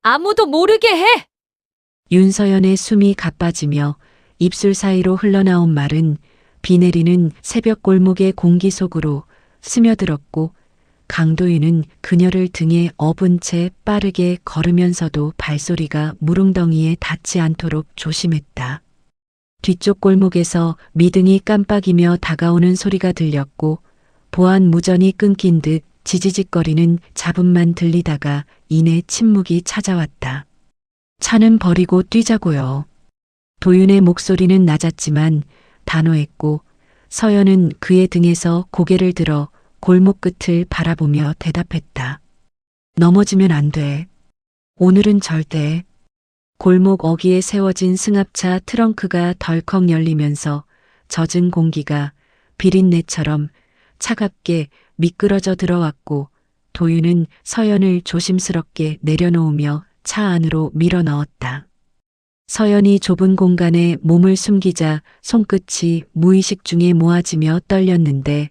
아무도 모르게 해! 윤서연의 숨이 가빠지며 입술 사이로 흘러나온 말은 비 내리는 새벽 골목의 공기 속으로 스며들었고 강도윤은 그녀를 등에 업은 채 빠르게 걸으면서도 발소리가 무릉덩이에 닿지 않도록 조심했다. 뒤쪽 골목에서 미등이 깜빡이며 다가오는 소리가 들렸고 보안 무전이 끊긴 듯 지지직거리는 잡음만 들리다가 이내 침묵이 찾아왔다. 차는 버리고 뛰자고요. 도윤의 목소리는 낮았지만 단호했고 서연은 그의 등에서 고개를 들어 골목 끝을 바라보며 대답했다. 넘어지면 안 돼. 오늘은 절대. 골목 어귀에 세워진 승합차 트렁크가 덜컥 열리면서 젖은 공기가 비린내처럼 차갑게 미끄러져 들어왔고 도윤은 서연을 조심스럽게 내려놓으며 차 안으로 밀어 넣었다. 서연이 좁은 공간에 몸을 숨기자 손끝이 무의식 중에 모아지며 떨렸는데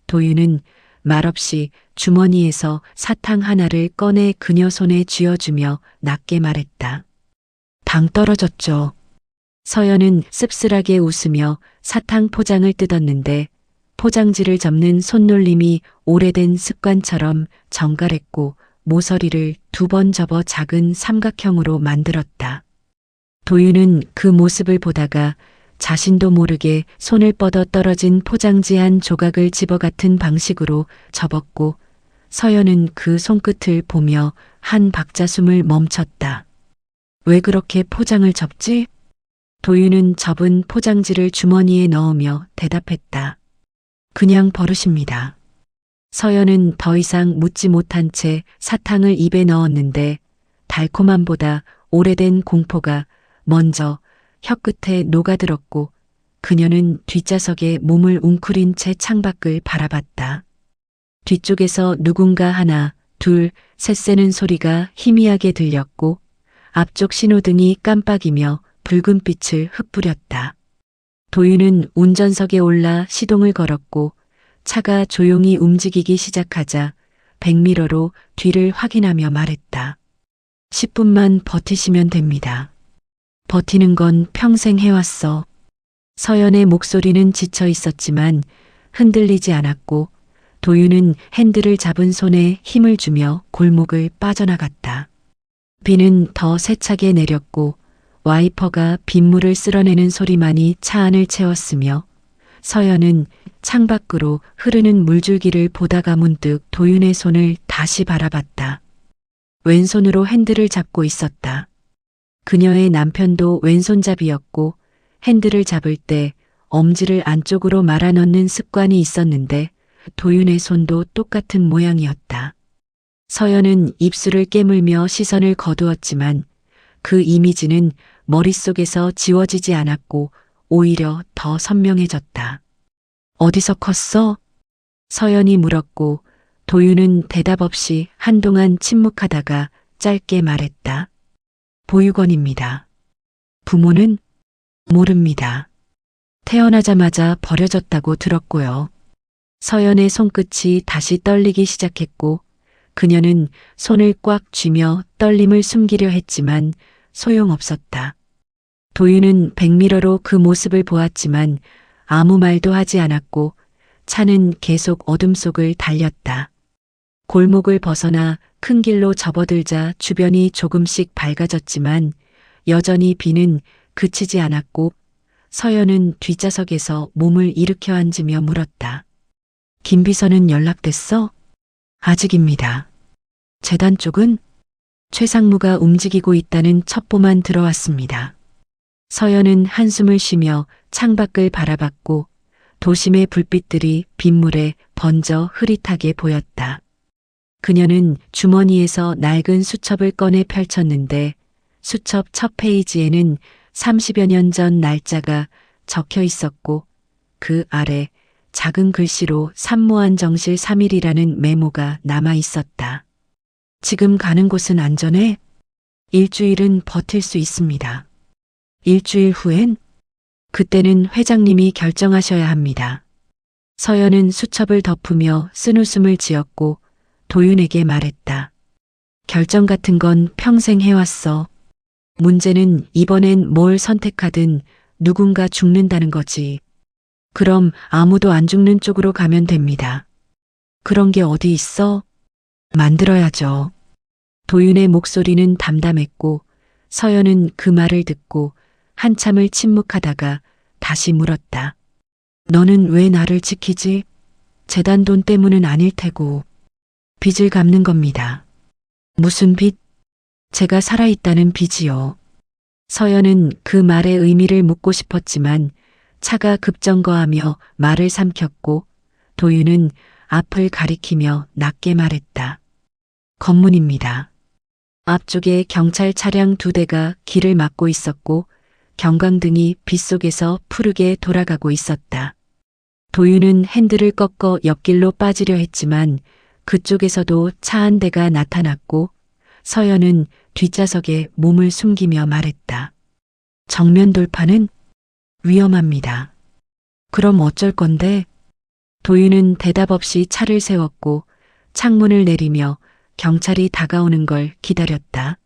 도윤은 말없이 주머니에서 사탕 하나를 꺼내 그녀 손에 쥐어주며 낮게 말했다. 당 떨어졌죠. 서연은 씁쓸하게 웃으며 사탕 포장을 뜯었는데 포장지를 접는 손놀림이 오래된 습관처럼 정갈했고 모서리를 2번 접어 작은 삼각형으로 만들었다. 도윤은 그 모습을 보다가 자신도 모르게 손을 뻗어 떨어진 포장지 한 조각을 집어 같은 방식으로 접었고 서연은 그 손끝을 보며 한 박자 숨을 멈췄다. 왜 그렇게 포장을 접지? 도윤은 접은 포장지를 주머니에 넣으며 대답했다. 그냥 버릇입니다. 서연은 더 이상 묻지 못한 채 사탕을 입에 넣었는데 달콤함보다 오래된 공포가 먼저 혀끝에 녹아들었고 그녀는 뒷좌석에 몸을 웅크린 채 창밖을 바라봤다. 뒤쪽에서 누군가 하나, 둘, 셋 세는 소리가 희미하게 들렸고 앞쪽 신호등이 깜빡이며 붉은 빛을 흩뿌렸다. 도윤은 운전석에 올라 시동을 걸었고 차가 조용히 움직이기 시작하자 백미러로 뒤를 확인하며 말했다. 10분만 버티시면 됩니다. 버티는 건 평생 해왔어. 서연의 목소리는 지쳐 있었지만 흔들리지 않았고 도윤은 핸들을 잡은 손에 힘을 주며 골목을 빠져나갔다. 비는 더 세차게 내렸고 와이퍼가 빗물을 쓸어내는 소리만이 차 안을 채웠으며 서연은 창밖으로 흐르는 물줄기를 보다가 문득 도윤의 손을 다시 바라봤다. 왼손으로 핸들을 잡고 있었다. 그녀의 남편도 왼손잡이였고 핸들을 잡을 때 엄지를 안쪽으로 말아 넣는 습관이 있었는데 도윤의 손도 똑같은 모양이었다. 서연은 입술을 깨물며 시선을 거두었지만 그 이미지는 머릿속에서 지워지지 않았고 오히려 더 선명해졌다. 어디서 컸어? 서연이 물었고 도윤은 대답 없이 한동안 침묵하다가 짧게 말했다. 보육원입니다. 부모는? 모릅니다. 태어나자마자 버려졌다고 들었고요. 서연의 손끝이 다시 떨리기 시작했고 그녀는 손을 꽉 쥐며 떨림을 숨기려 했지만 소용없었다. 도윤은 백미러로 그 모습을 보았지만 아무 말도 하지 않았고 차는 계속 어둠 속을 달렸다. 골목을 벗어나 큰 길로 접어들자 주변이 조금씩 밝아졌지만 여전히 비는 그치지 않았고 서연은 뒷좌석에서 몸을 일으켜 앉으며 물었다. 김비서는 연락됐어? 아직입니다. 재단 쪽은? 최상무가 움직이고 있다는 첩보만 들어왔습니다. 서연은 한숨을 쉬며 창밖을 바라봤고 도심의 불빛들이 빗물에 번져 흐릿하게 보였다. 그녀는 주머니에서 낡은 수첩을 꺼내 펼쳤는데 수첩 첫 페이지에는 30여 년 전 날짜가 적혀 있었고 그 아래 작은 글씨로 산모한 정실 3일이라는 메모가 남아 있었다. 지금 가는 곳은 안전해? 일주일은 버틸 수 있습니다. 일주일 후엔? 그때는 회장님이 결정하셔야 합니다. 서연은 수첩을 덮으며 쓴웃음을 지었고 도윤에게 말했다. 결정 같은 건 평생 해왔어. 문제는 이번엔 뭘 선택하든 누군가 죽는다는 거지. 그럼 아무도 안 죽는 쪽으로 가면 됩니다. 그런 게 어디 있어? 만들어야죠. 도윤의 목소리는 담담했고 서연은 그 말을 듣고 한참을 침묵하다가 다시 물었다. 너는 왜 나를 지키지? 재단 돈 때문은 아닐 테고. 빚을 갚는 겁니다. 무슨 빚? 제가 살아있다는 빚이요. 서연은 그 말의 의미를 묻고 싶었지만 차가 급정거하며 말을 삼켰고 도윤은 앞을 가리키며 낮게 말했다. 검문입니다. 앞쪽에 경찰 차량 2대가 길을 막고 있었고 경광등이 빗속에서 푸르게 돌아가고 있었다. 도윤은 핸들을 꺾어 옆길로 빠지려 했지만 그쪽에서도 차 한 대가 나타났고 서연은 뒷좌석에 몸을 숨기며 말했다. 정면 돌파는 위험합니다. 그럼 어쩔 건데? 도윤은 대답 없이 차를 세웠고 창문을 내리며 경찰이 다가오는 걸 기다렸다.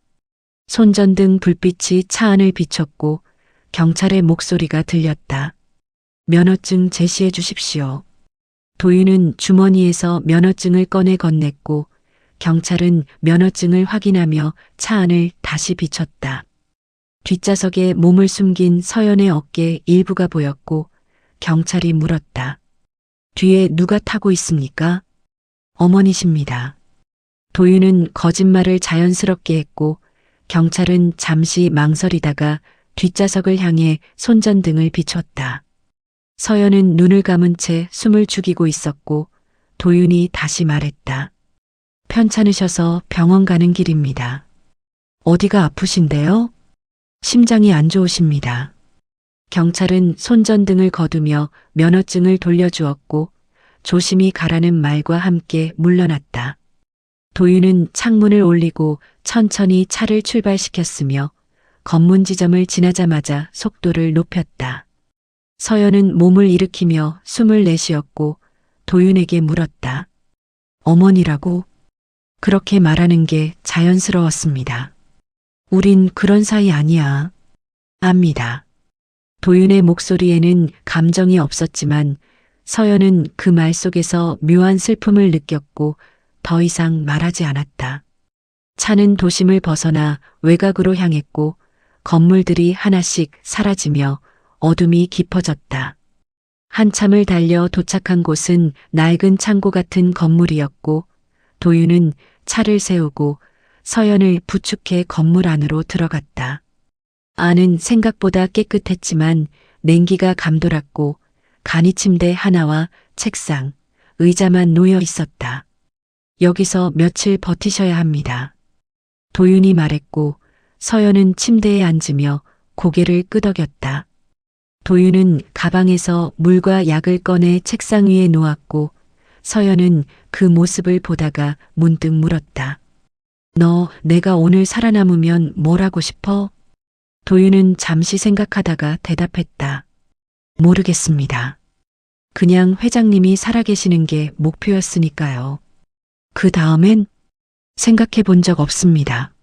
손전등 불빛이 차 안을 비췄고 경찰의 목소리가 들렸다. 면허증 제시해 주십시오. 도윤은 주머니에서 면허증을 꺼내 건넸고 경찰은 면허증을 확인하며 차 안을 다시 비췄다. 뒷좌석에 몸을 숨긴 서연의 어깨 일부가 보였고 경찰이 물었다. 뒤에 누가 타고 있습니까? 어머니십니다. 도윤은 거짓말을 자연스럽게 했고 경찰은 잠시 망설이다가 뒷좌석을 향해 손전등을 비췄다. 서연은 눈을 감은 채 숨을 죽이고 있었고 도윤이 다시 말했다. 편찮으셔서 병원 가는 길입니다. 어디가 아프신데요? 심장이 안 좋으십니다. 경찰은 손전등을 거두며 면허증을 돌려주었고 조심히 가라는 말과 함께 물러났다. 도윤은 창문을 올리고 천천히 차를 출발시켰으며 검문 지점을 지나자마자 속도를 높였다. 서연은 몸을 일으키며 숨을 내쉬었고 도윤에게 물었다. 어머니라고? 그렇게 말하는 게 자연스러웠습니다. 우린 그런 사이 아니야. 압니다. 도윤의 목소리에는 감정이 없었지만 서연은 그 말 속에서 묘한 슬픔을 느꼈고 더 이상 말하지 않았다. 차는 도심을 벗어나 외곽으로 향했고 건물들이 하나씩 사라지며 어둠이 깊어졌다. 한참을 달려 도착한 곳은 낡은 창고 같은 건물이었고 도윤은 차를 세우고 서연을 부축해 건물 안으로 들어갔다. 안은 생각보다 깨끗했지만 냉기가 감돌았고 간이 침대 하나와 책상, 의자만 놓여 있었다. 여기서 며칠 버티셔야 합니다. 도윤이 말했고 서연은 침대에 앉으며 고개를 끄덕였다. 도윤은 가방에서 물과 약을 꺼내 책상 위에 놓았고 서연은 그 모습을 보다가 문득 물었다. 너 내가 오늘 살아남으면 뭘 하고 싶어? 도윤은 잠시 생각하다가 대답했다. 모르겠습니다. 그냥 회장님이 살아계시는 게 목표였으니까요. 그 다음엔 생각해 본 적 없습니다.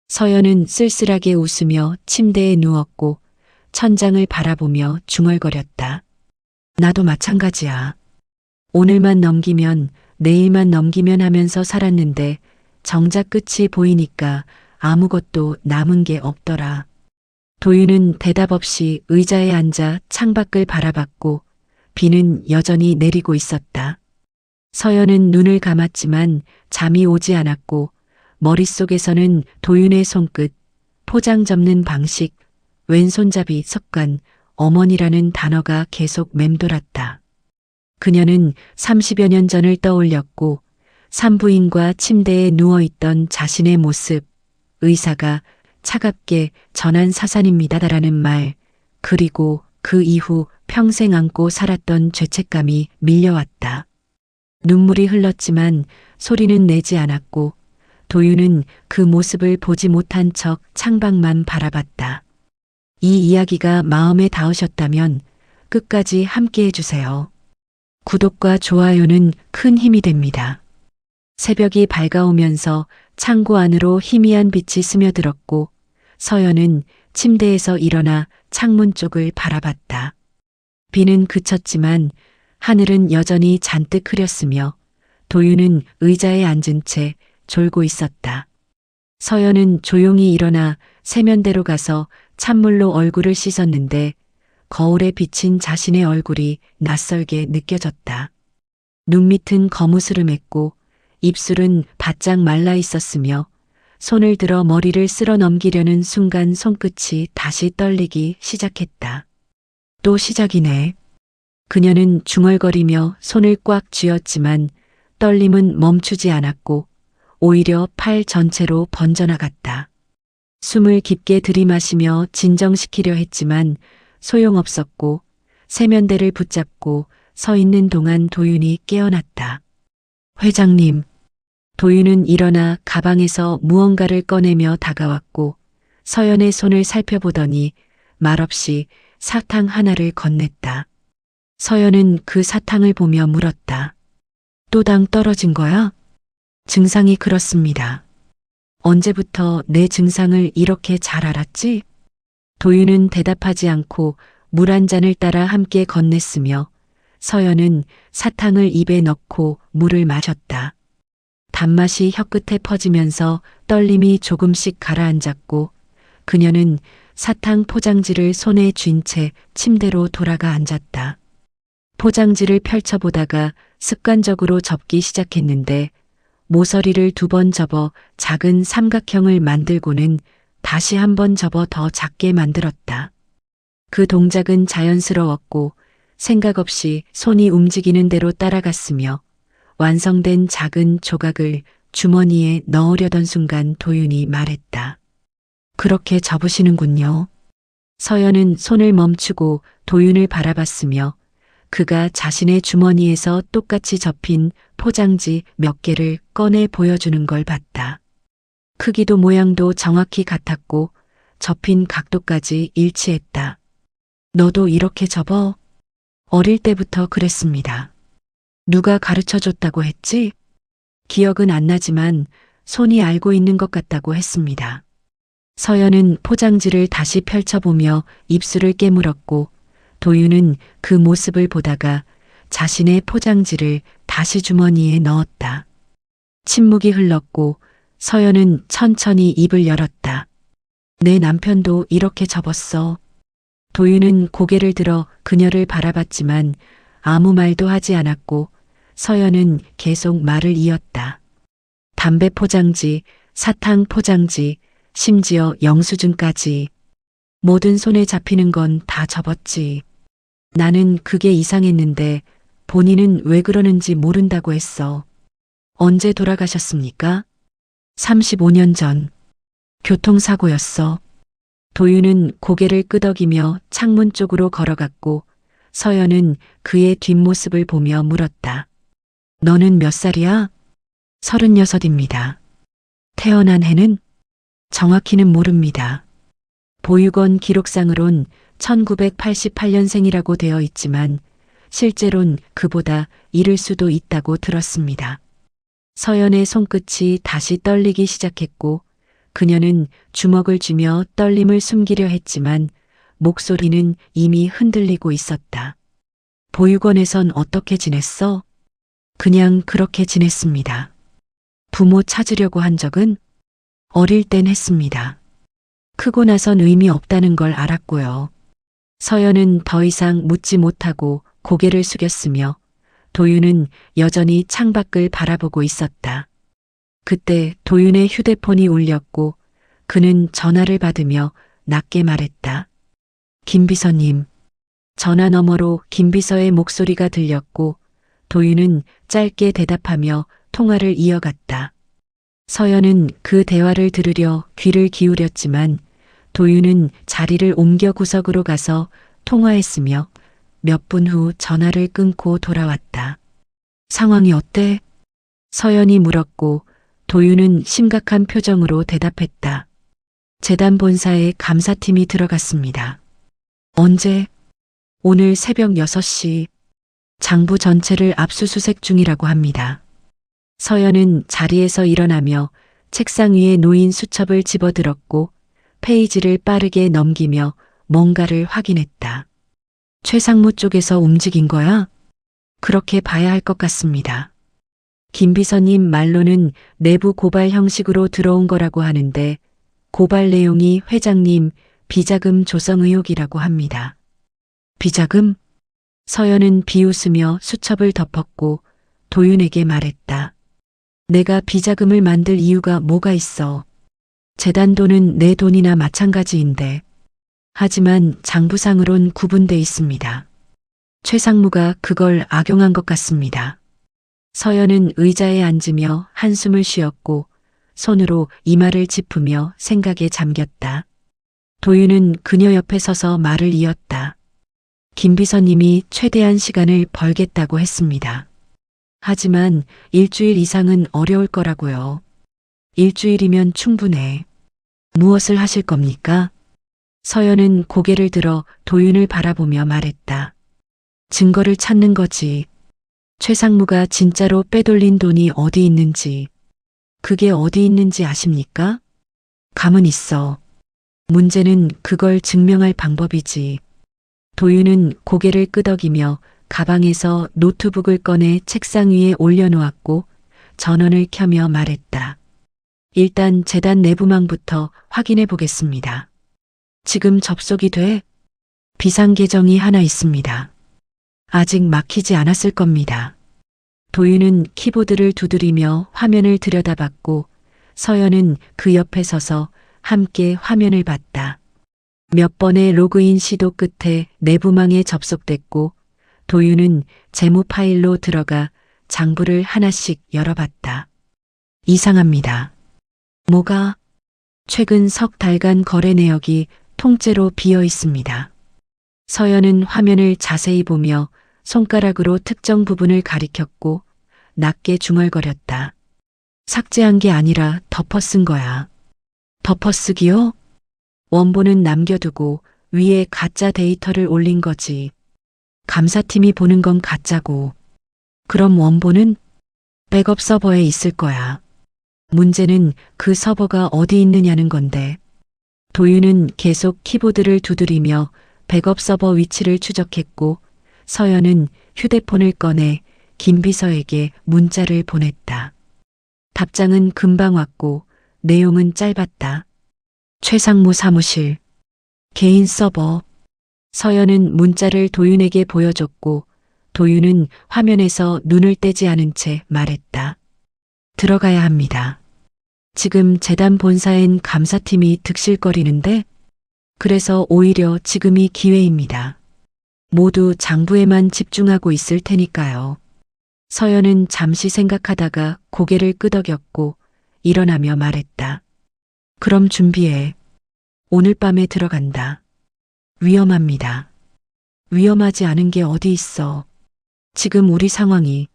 서연은 쓸쓸하게 웃으며 침대에 누웠고 천장을 바라보며 중얼거렸다. 나도 마찬가지야. 오늘만 넘기면 내일만 넘기면 하면서 살았는데 정작 끝이 보이니까 아무것도 남은 게 없더라. 도윤은 대답 없이 의자에 앉아 창밖을 바라봤고 비는 여전히 내리고 있었다. 서연은 눈을 감았지만 잠이 오지 않았고 머릿속에서는 도윤의 손끝, 포장 접는 방식, 왼손잡이 습관, 어머니라는 단어가 계속 맴돌았다. 그녀는 30여 년 전을 떠올렸고 산부인과 침대에 누워있던 자신의 모습, 의사가 차갑게 전한 사산입니다라는 말, 그리고 그 이후 평생 안고 살았던 죄책감이 밀려왔다. 눈물이 흘렀지만 소리는 내지 않았고 도윤은 그 모습을 보지 못한 척 창밖만 바라봤다. 이 이야기가 마음에 닿으셨다면 끝까지 함께 해주세요. 구독과 좋아요는 큰 힘이 됩니다. 새벽이 밝아오면서 창고 안으로 희미한 빛이 스며들었고 서연은 침대에서 일어나 창문 쪽을 바라봤다. 비는 그쳤지만 하늘은 여전히 잔뜩 흐렸으며 도윤은 의자에 앉은 채 졸고 있었다. 서연은 조용히 일어나 세면대로 가서 찬물로 얼굴을 씻었는데 거울에 비친 자신의 얼굴이 낯설게 느껴졌다. 눈밑은 거무스름했고 입술은 바짝 말라 있었으며 손을 들어 머리를 쓸어 넘기려는 순간 손끝이 다시 떨리기 시작했다. 또 시작이네. 그녀는 중얼거리며 손을 꽉 쥐었지만 떨림은 멈추지 않았고 오히려 팔 전체로 번져나갔다. 숨을 깊게 들이마시며 진정시키려 했지만 소용없었고 세면대를 붙잡고 서 있는 동안 도윤이 깨어났다. 회장님. 도윤은 일어나 가방에서 무언가를 꺼내며 다가왔고 서연의 손을 살펴보더니 말없이 사탕 하나를 건넸다. 서연은 그 사탕을 보며 물었다. 또 당 떨어진 거야? 증상이 그렇습니다. 언제부터 내 증상을 이렇게 잘 알았지? 도윤은 대답하지 않고 물 한 잔을 따라 함께 건넸으며 서연은 사탕을 입에 넣고 물을 마셨다. 단맛이 혀끝에 퍼지면서 떨림이 조금씩 가라앉았고 그녀는 사탕 포장지를 손에 쥔 채 침대로 돌아가 앉았다. 포장지를 펼쳐보다가 습관적으로 접기 시작했는데 모서리를 2번 접어 작은 삼각형을 만들고는 다시 1번 접어 더 작게 만들었다. 그 동작은 자연스러웠고 생각 없이 손이 움직이는 대로 따라갔으며 완성된 작은 조각을 주머니에 넣으려던 순간 도윤이 말했다. 그렇게 접으시는군요. 서연은 손을 멈추고 도윤을 바라봤으며 그가 자신의 주머니에서 똑같이 접힌 포장지 몇 개를 꺼내 보여주는 걸 봤다. 크기도 모양도 정확히 같았고 접힌 각도까지 일치했다. 너도 이렇게 접어? 어릴 때부터 그랬습니다. 누가 가르쳐줬다고 했지? 기억은 안 나지만 손이 알고 있는 것 같다고 했습니다. 서연은 포장지를 다시 펼쳐보며 입술을 깨물었고 도윤은 그 모습을 보다가 자신의 포장지를 다시 주머니에 넣었다. 침묵이 흘렀고 서연은 천천히 입을 열었다. 내 남편도 이렇게 접었어. 도윤은 고개를 들어 그녀를 바라봤지만 아무 말도 하지 않았고 서연은 계속 말을 이었다. 담배 포장지, 사탕 포장지, 심지어 영수증까지. 뭐든 손에 잡히는 건 다 접었지. 나는 그게 이상했는데 본인은 왜 그러는지 모른다고 했어. 언제 돌아가셨습니까? 35년 전. 교통사고였어. 도윤은 고개를 끄덕이며 창문 쪽으로 걸어갔고 서연은 그의 뒷모습을 보며 물었다. 너는 몇 살이야? 36입니다. 태어난 해는? 정확히는 모릅니다. 보육원 기록상으론 1988년생이라고 되어 있지만 실제론 그보다 이를 수도 있다고 들었습니다. 서연의 손끝이 다시 떨리기 시작했고 그녀는 주먹을 쥐며 떨림을 숨기려 했지만 목소리는 이미 흔들리고 있었다. 보육원에선 어떻게 지냈어? 그냥 그렇게 지냈습니다. 부모 찾으려고 한 적은? 어릴 땐 했습니다. 크고 나선 의미 없다는 걸 알았고요. 서연은 더 이상 묻지 못하고 고개를 숙였으며 도윤은 여전히 창밖을 바라보고 있었다. 그때 도윤의 휴대폰이 울렸고 그는 전화를 받으며 낮게 말했다. 김 비서님. 전화 너머로 김 비서의 목소리가 들렸고 도윤은 짧게 대답하며 통화를 이어갔다. 서연은 그 대화를 들으려 귀를 기울였지만 도윤은 자리를 옮겨 구석으로 가서 통화했으며 몇 분 후 전화를 끊고 돌아왔다. 상황이 어때? 서연이 물었고 도윤은 심각한 표정으로 대답했다. 재단 본사에 감사팀이 들어갔습니다. 언제? 오늘 새벽 6시. 장부 전체를 압수수색 중이라고 합니다. 서연은 자리에서 일어나며 책상 위에 놓인 수첩을 집어들었고 페이지를 빠르게 넘기며 뭔가를 확인했다. 최상무 쪽에서 움직인 거야? 그렇게 봐야 할 것 같습니다. 김 비서님 말로는 내부 고발 형식으로 들어온 거라고 하는데 고발 내용이 회장님 비자금 조성 의혹이라고 합니다. 비자금? 서연은 비웃으며 수첩을 덮었고 도윤에게 말했다. 내가 비자금을 만들 이유가 뭐가 있어. 재단 돈은 내 돈이나 마찬가지인데. 하지만 장부상으론 구분돼 있습니다. 최상무가 그걸 악용한 것 같습니다. 서연은 의자에 앉으며 한숨을 쉬었고 손으로 이마를 짚으며 생각에 잠겼다. 도윤은 그녀 옆에 서서 말을 이었다. 김 비서님이 최대한 시간을 벌겠다고 했습니다. 하지만 일주일 이상은 어려울 거라고요. 일주일이면 충분해. 무엇을 하실 겁니까? 서연은 고개를 들어 도윤을 바라보며 말했다. 증거를 찾는 거지. 최상무가 진짜로 빼돌린 돈이 어디 있는지. 그게 어디 있는지 아십니까? 감은 있어. 문제는 그걸 증명할 방법이지. 도윤은 고개를 끄덕이며 가방에서 노트북을 꺼내 책상 위에 올려놓았고 전원을 켜며 말했다. 일단 재단 내부망부터 확인해 보겠습니다. 지금 접속이 돼? 비상계정이 하나 있습니다. 아직 막히지 않았을 겁니다. 도윤은 키보드를 두드리며 화면을 들여다봤고 서연은 그 옆에 서서 함께 화면을 봤다. 몇 번의 로그인 시도 끝에 내부망에 접속됐고 도윤은 재무 파일로 들어가 장부를 하나씩 열어봤다. 이상합니다. 뭐가? 최근 석 달간 거래 내역이 통째로 비어 있습니다. 서연은 화면을 자세히 보며 손가락으로 특정 부분을 가리켰고 낮게 중얼거렸다. 삭제한 게 아니라 덮어쓴 거야. 덮어쓰기요? 원본은 남겨두고 위에 가짜 데이터를 올린 거지. 감사팀이 보는 건 가짜고. 그럼 원본은 백업 서버에 있을 거야. 문제는 그 서버가 어디 있느냐는 건데. 도윤은 계속 키보드를 두드리며 백업 서버 위치를 추적했고 서연은 휴대폰을 꺼내 김 비서에게 문자를 보냈다. 답장은 금방 왔고 내용은 짧았다. 최상무 사무실, 개인 서버. 서연은 문자를 도윤에게 보여줬고 도윤은 화면에서 눈을 떼지 않은 채 말했다. 들어가야 합니다. 지금 재단 본사엔 감사팀이 득실거리는데 그래서 오히려 지금이 기회입니다. 모두 장부에만 집중하고 있을 테니까요. 서연은 잠시 생각하다가 고개를 끄덕였고 일어나며 말했다. 그럼 준비해. 오늘 밤에 들어간다. 위험합니다. 위험하지 않은 게 어디 있어. 지금 우리 상황이.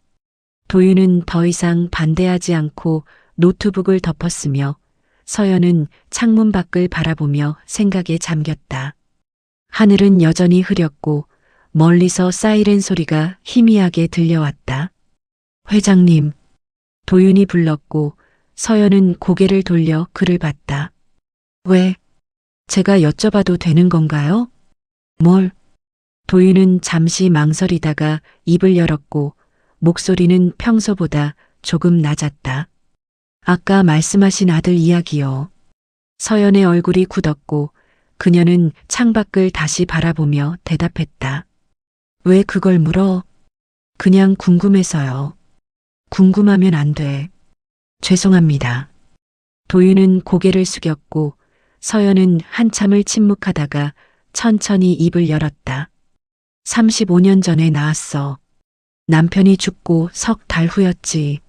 도윤은 더 이상 반대하지 않고 노트북을 덮었으며 서연은 창문 밖을 바라보며 생각에 잠겼다. 하늘은 여전히 흐렸고 멀리서 사이렌 소리가 희미하게 들려왔다. 회장님. 도윤이 불렀고 서연은 고개를 돌려 그를 봤다. 왜? 제가 여쭤봐도 되는 건가요? 뭘? 도윤은 잠시 망설이다가 입을 열었고 목소리는 평소보다 조금 낮았다. 아까 말씀하신 아들 이야기요. 서연의 얼굴이 굳었고 그녀는 창밖을 다시 바라보며 대답했다. 왜 그걸 물어? 그냥 궁금해서요. 궁금하면 안 돼. 죄송합니다. 도윤은 고개를 숙였고 서연은 한참을 침묵하다가 천천히 입을 열었다. 35년 전에 낳았어. 남편이 죽고 석 달 후였지.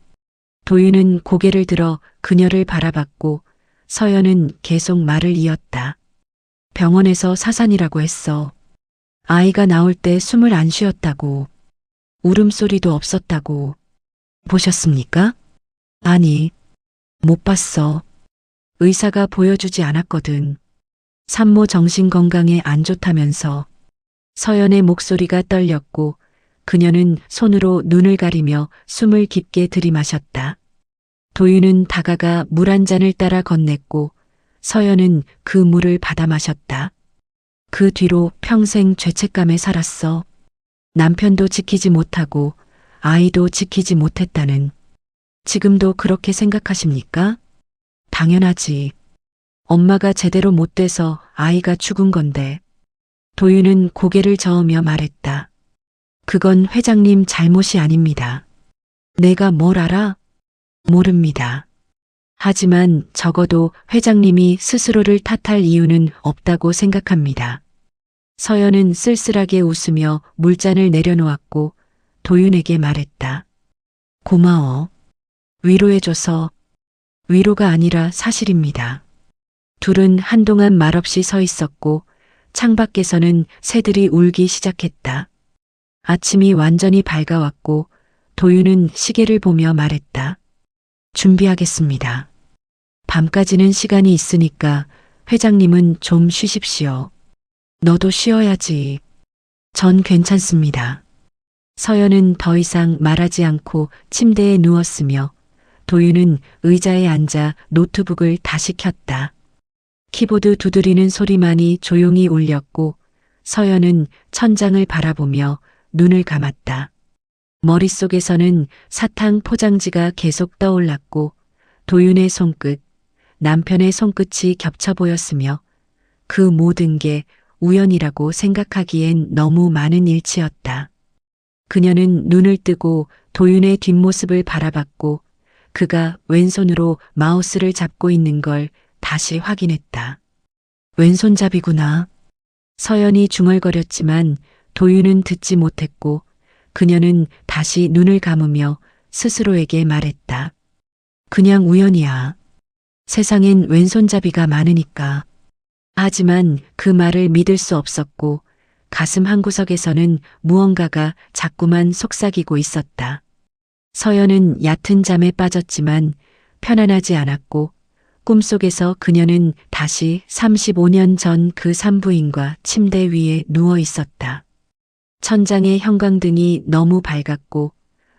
도윤은 고개를 들어 그녀를 바라봤고 서연은 계속 말을 이었다. 병원에서 사산이라고 했어. 아이가 나올 때 숨을 안 쉬었다고. 울음소리도 없었다고. 보셨습니까? 아니, 못 봤어. 의사가 보여주지 않았거든. 산모 정신 건강에 안 좋다면서. 서연의 목소리가 떨렸고 그녀는 손으로 눈을 가리며 숨을 깊게 들이마셨다. 도윤은 다가가 물 한 잔을 따라 건넸고 서연은 그 물을 받아 마셨다. 그 뒤로 평생 죄책감에 살았어. 남편도 지키지 못하고 아이도 지키지 못했다는. 지금도 그렇게 생각하십니까? 당연하지. 엄마가 제대로 못 돼서 아이가 죽은 건데. 도윤은 고개를 저으며 말했다. 그건 회장님 잘못이 아닙니다. 내가 뭘 알아? 모릅니다. 하지만 적어도 회장님이 스스로를 탓할 이유는 없다고 생각합니다. 서연은 쓸쓸하게 웃으며 물잔을 내려놓았고 도윤에게 말했다. 고마워. 위로해줘서. 위로가 아니라 사실입니다. 둘은 한동안 말없이 서 있었고 창밖에서는 새들이 울기 시작했다. 아침이 완전히 밝아왔고 도윤은 시계를 보며 말했다. 준비하겠습니다. 밤까지는 시간이 있으니까 회장님은 좀 쉬십시오. 너도 쉬어야지. 전 괜찮습니다. 서연은 더 이상 말하지 않고 침대에 누웠으며 도윤은 의자에 앉아 노트북을 다시 켰다. 키보드 두드리는 소리만이 조용히 울렸고 서연은 천장을 바라보며 눈을 감았다. 머릿속에서는 사탕 포장지가 계속 떠올랐고 도윤의 손끝, 남편의 손끝이 겹쳐 보였으며 그 모든 게 우연이라고 생각하기엔 너무 많은 일치였다. 그녀는 눈을 뜨고 도윤의 뒷모습을 바라봤고 그가 왼손으로 마우스를 잡고 있는 걸 다시 확인했다. 왼손잡이구나. 서연이 중얼거렸지만 도윤은 듣지 못했고 그녀는 다시 눈을 감으며 스스로에게 말했다. 그냥 우연이야. 세상엔 왼손잡이가 많으니까. 하지만 그 말을 믿을 수 없었고 가슴 한구석에서는 무언가가 자꾸만 속삭이고 있었다. 서연은 얕은 잠에 빠졌지만 편안하지 않았고 꿈속에서 그녀는 다시 35년 전 그 산부인과 침대 위에 누워 있었다. 천장의 형광등이 너무 밝았고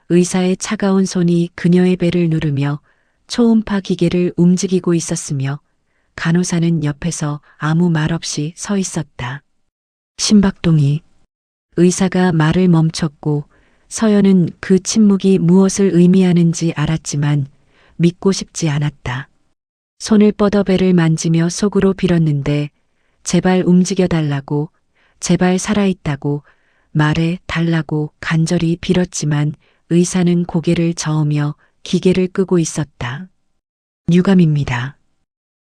의사의 차가운 손이 그녀의 배를 누르며 초음파 기계를 움직이고 있었으며 간호사는 옆에서 아무 말 없이 서 있었다. 심박동이. 의사가 말을 멈췄고 서연은 그 침묵이 무엇을 의미하는지 알았지만 믿고 싶지 않았다. 손을 뻗어 배를 만지며 속으로 빌었는데 제발 움직여달라고, 제발 살아있다고 말해 달라고 간절히 빌었지만 의사는 고개를 저으며 기계를 끄고 있었다. 유감입니다.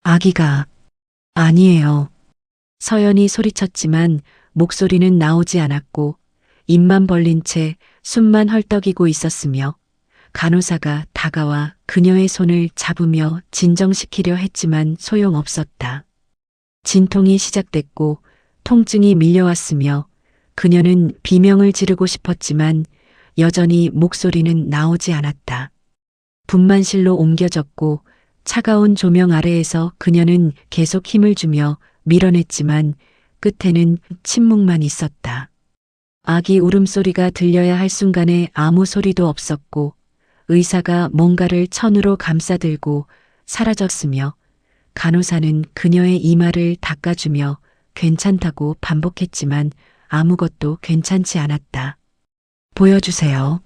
아기가. 아니에요. 서연이 소리쳤지만 목소리는 나오지 않았고 입만 벌린 채 숨만 헐떡이고 있었으며 간호사가 다가와 그녀의 손을 잡으며 진정시키려 했지만 소용없었다. 진통이 시작됐고 통증이 밀려왔으며 그녀는 비명을 지르고 싶었지만 여전히 목소리는 나오지 않았다. 분만실로 옮겨졌고 차가운 조명 아래에서 그녀는 계속 힘을 주며 밀어냈지만 끝에는 침묵만 있었다. 아기 울음소리가 들려야 할 순간에 아무 소리도 없었고 의사가 뭔가를 천으로 감싸들고 사라졌으며 간호사는 그녀의 이마를 닦아주며 괜찮다고 반복했지만 아무것도 괜찮지 않았다. 보여주세요.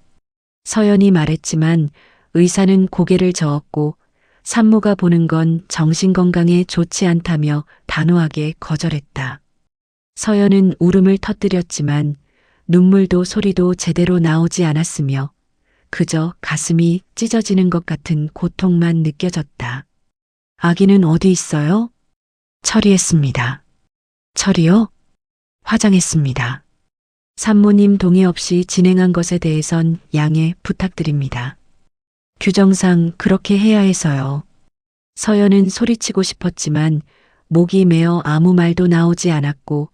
서연이 말했지만 의사는 고개를 저었고 산모가 보는 건 정신건강에 좋지 않다며 단호하게 거절했다. 서연은 울음을 터뜨렸지만 눈물도 소리도 제대로 나오지 않았으며 그저 가슴이 찢어지는 것 같은 고통만 느껴졌다. 아기는 어디 있어요? 처리했습니다. 처리요? 화장했습니다. 산모님 동의 없이 진행한 것에 대해선 양해 부탁드립니다. 규정상 그렇게 해야 해서요. 서연은 소리치고 싶었지만 목이 메어 아무 말도 나오지 않았고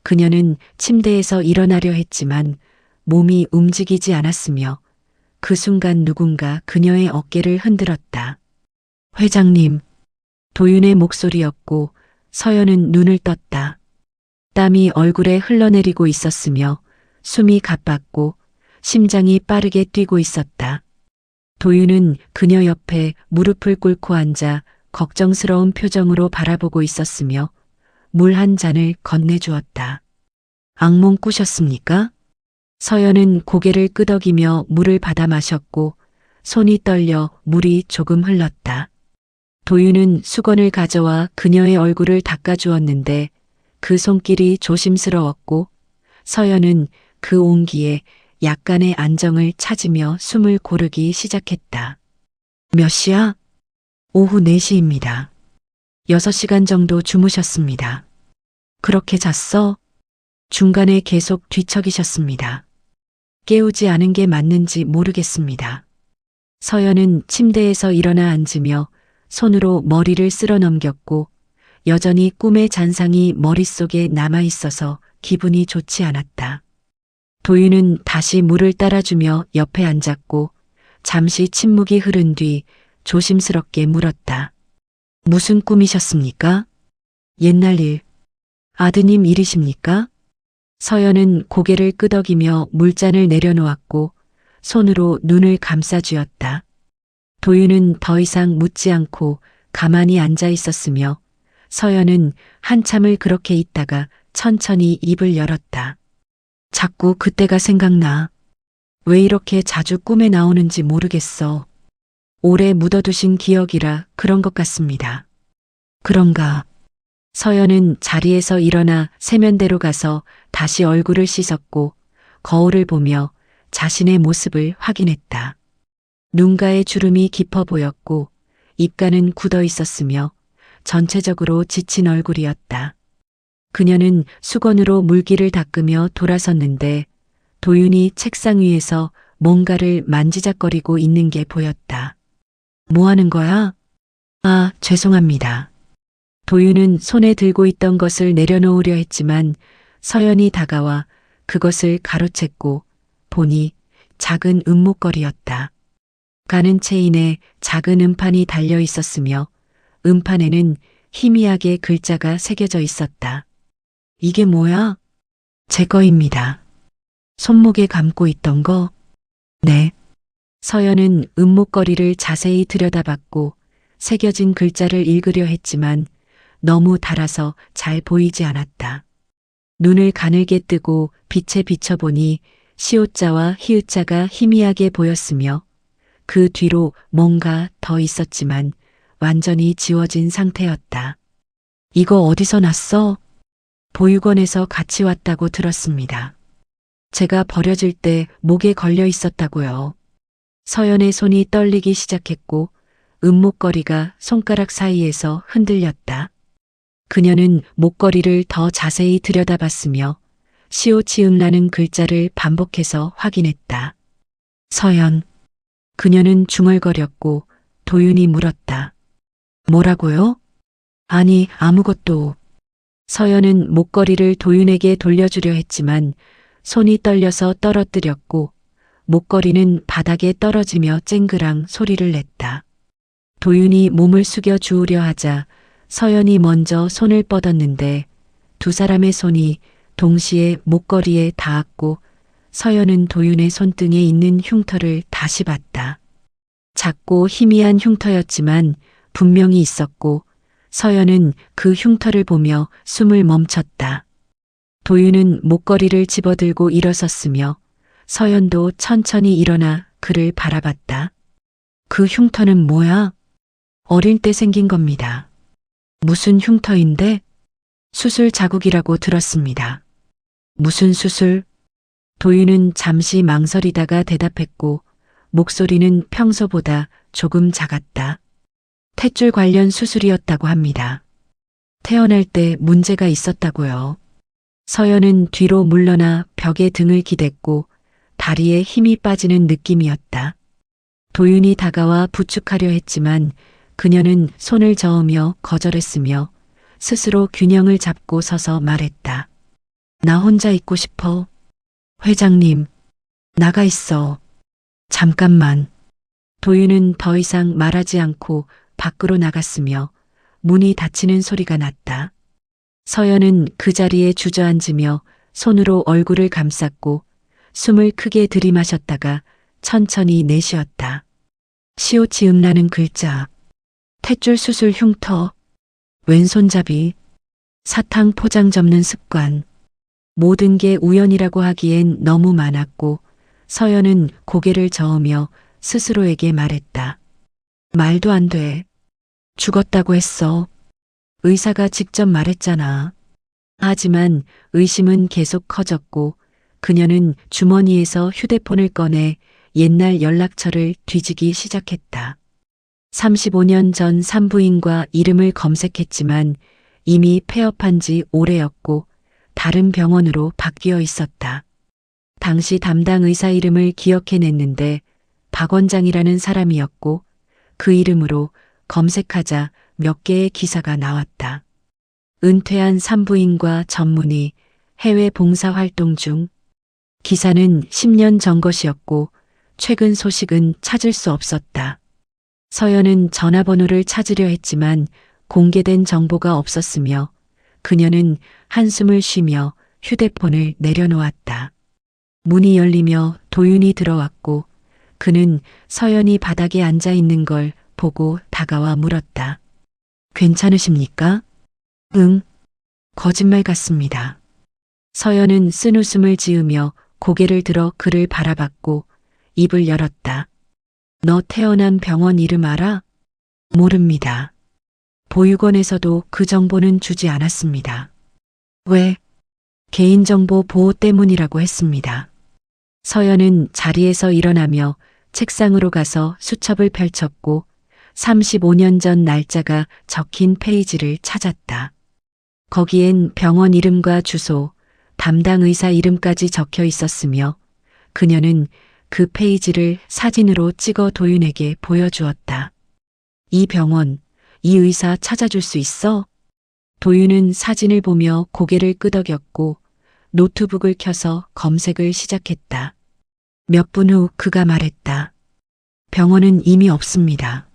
그녀는 침대에서 일어나려 했지만 몸이 움직이지 않았으며 그 순간 누군가 그녀의 어깨를 흔들었다. 회장님. 도윤의 목소리였고 서연은 눈을 떴다. 땀이 얼굴에 흘러내리고 있었으며 숨이 가빴고 심장이 빠르게 뛰고 있었다. 도윤은 그녀 옆에 무릎을 꿇고 앉아 걱정스러운 표정으로 바라보고 있었으며 물 한 잔을 건네주었다. 악몽 꾸셨습니까? 서연은 고개를 끄덕이며 물을 받아 마셨고 손이 떨려 물이 조금 흘렀다. 도윤은 수건을 가져와 그녀의 얼굴을 닦아주었는데 그 손길이 조심스러웠고 서연은 그 온기에 약간의 안정을 찾으며 숨을 고르기 시작했다. 몇 시야? 오후 4시입니다. 6시간 정도 주무셨습니다. 그렇게 잤어? 중간에 계속 뒤척이셨습니다. 깨우지 않은 게 맞는지 모르겠습니다. 서연은 침대에서 일어나 앉으며 손으로 머리를 쓸어 넘겼고 여전히 꿈의 잔상이 머릿속에 남아 있어서 기분이 좋지 않았다. 도윤은 다시 물을 따라주며 옆에 앉았고 잠시 침묵이 흐른 뒤 조심스럽게 물었다. 무슨 꿈이셨습니까? 옛날 일. 아드님 일이십니까? 서연은 고개를 끄덕이며 물잔을 내려놓았고 손으로 눈을 감싸쥐었다. 도윤은 더 이상 묻지 않고 가만히 앉아 있었으며 서연은 한참을 그렇게 있다가 천천히 입을 열었다. 자꾸 그때가 생각나. 왜 이렇게 자주 꿈에 나오는지 모르겠어. 오래 묻어두신 기억이라 그런 것 같습니다. 그런가. 서연은 자리에서 일어나 세면대로 가서 다시 얼굴을 씻었고 거울을 보며 자신의 모습을 확인했다. 눈가에 주름이 깊어 보였고 입가는 굳어 있었으며 전체적으로 지친 얼굴이었다. 그녀는 수건으로 물기를 닦으며 돌아섰는데 도윤이 책상 위에서 뭔가를 만지작거리고 있는 게 보였다. 뭐 하는 거야? 아, 죄송합니다. 도윤은 손에 들고 있던 것을 내려놓으려 했지만 서연이 다가와 그것을 가로챘고 보니 작은 은목걸이였다. 가는 체인에 작은 음판이 달려 있었으며 음판에는 희미하게 글자가 새겨져 있었다. 이게 뭐야? 제 거입니다. 손목에 감고 있던 거? 네. 서연은 은목걸이를 자세히 들여다봤고 새겨진 글자를 읽으려 했지만 너무 달아서 잘 보이지 않았다. 눈을 가늘게 뜨고 빛에 비춰보니 시옷자와 히읗자가 희미하게 보였으며 그 뒤로 뭔가 더 있었지만 완전히 지워진 상태였다. 이거 어디서 났어? 보육원에서 같이 왔다고 들었습니다. 제가 버려질 때 목에 걸려 있었다고요. 서연의 손이 떨리기 시작했고 은목걸이가 손가락 사이에서 흔들렸다. 그녀는 목걸이를 더 자세히 들여다봤으며 시오치음라는 글자를 반복해서 확인했다. 서연. 그녀는 중얼거렸고 도윤이 물었다. 뭐라고요? 아니, 아무것도. 서연은 목걸이를 도윤에게 돌려주려 했지만 손이 떨려서 떨어뜨렸고 목걸이는 바닥에 떨어지며 쨍그랑 소리를 냈다. 도윤이 몸을 숙여 주우려 하자 서연이 먼저 손을 뻗었는데 두 사람의 손이 동시에 목걸이에 닿았고 서연은 도윤의 손등에 있는 흉터를 다시 봤다. 작고 희미한 흉터였지만 분명히 있었고 서연은 그 흉터를 보며 숨을 멈췄다. 도윤은 목걸이를 집어들고 일어섰으며 서연도 천천히 일어나 그를 바라봤다. 그 흉터는 뭐야? 어릴 때 생긴 겁니다. 무슨 흉터인데? 수술 자국이라고 들었습니다. 무슨 수술? 도윤은 잠시 망설이다가 대답했고 목소리는 평소보다 조금 작았다. 탯줄 관련 수술이었다고 합니다. 태어날 때 문제가 있었다고요. 서연은 뒤로 물러나 벽에 등을 기댔고 다리에 힘이 빠지는 느낌이었다. 도윤이 다가와 부축하려 했지만 그녀는 손을 저으며 거절했으며 스스로 균형을 잡고 서서 말했다. 나 혼자 있고 싶어. 회장님, 나가 있어. 잠깐만. 도윤은 더 이상 말하지 않고 밖으로 나갔으며 문이 닫히는 소리가 났다. 서연은 그 자리에 주저앉으며 손으로 얼굴을 감쌌고 숨을 크게 들이마셨다가 천천히 내쉬었다. 시옷지음 나는 글자, 탯줄 수술 흉터, 왼손잡이, 사탕 포장 접는 습관. 모든 게 우연이라고 하기엔 너무 많았고 서연은 고개를 저으며 스스로에게 말했다. 말도 안 돼. 죽었다고 했어. 의사가 직접 말했잖아. 하지만 의심은 계속 커졌고 그녀는 주머니에서 휴대폰을 꺼내 옛날 연락처를 뒤지기 시작했다. 35년 전 산부인과 이름을 검색했지만 이미 폐업한 지 오래였고 다른 병원으로 바뀌어 있었다. 당시 담당 의사 이름을 기억해냈는데 박 원장이라는 사람이었고 그 이름으로 검색하자 몇 개의 기사가 나왔다. 은퇴한 산부인과 전문의, 해외 봉사 활동 중. 기사는 10년 전 것이었고 최근 소식은 찾을 수 없었다. 서연은 전화번호를 찾으려 했지만 공개된 정보가 없었으며 그녀는 한숨을 쉬며 휴대폰을 내려놓았다. 문이 열리며 도윤이 들어왔고 그는 서연이 바닥에 앉아 있는 걸 보고 다가와 물었다. 괜찮으십니까? 응. 거짓말 같습니다. 서연은 쓴웃음을 지으며 고개를 들어 그를 바라봤고 입을 열었다. 너 태어난 병원 이름 알아? 모릅니다. 보육원에서도 그 정보는 주지 않았습니다. 왜? 개인정보 보호 때문이라고 했습니다. 서연은 자리에서 일어나며 책상으로 가서 수첩을 펼쳤고 35년 전 날짜가 적힌 페이지를 찾았다. 거기엔 병원 이름과 주소, 담당 의사 이름까지 적혀 있었으며 그녀는 그 페이지를 사진으로 찍어 도윤에게 보여주었다. 이 병원, 이 의사 찾아줄 수 있어? 도윤은 사진을 보며 고개를 끄덕였고 노트북을 켜서 검색을 시작했다. 몇 분 후 그가 말했다. 병원은 이미 없습니다.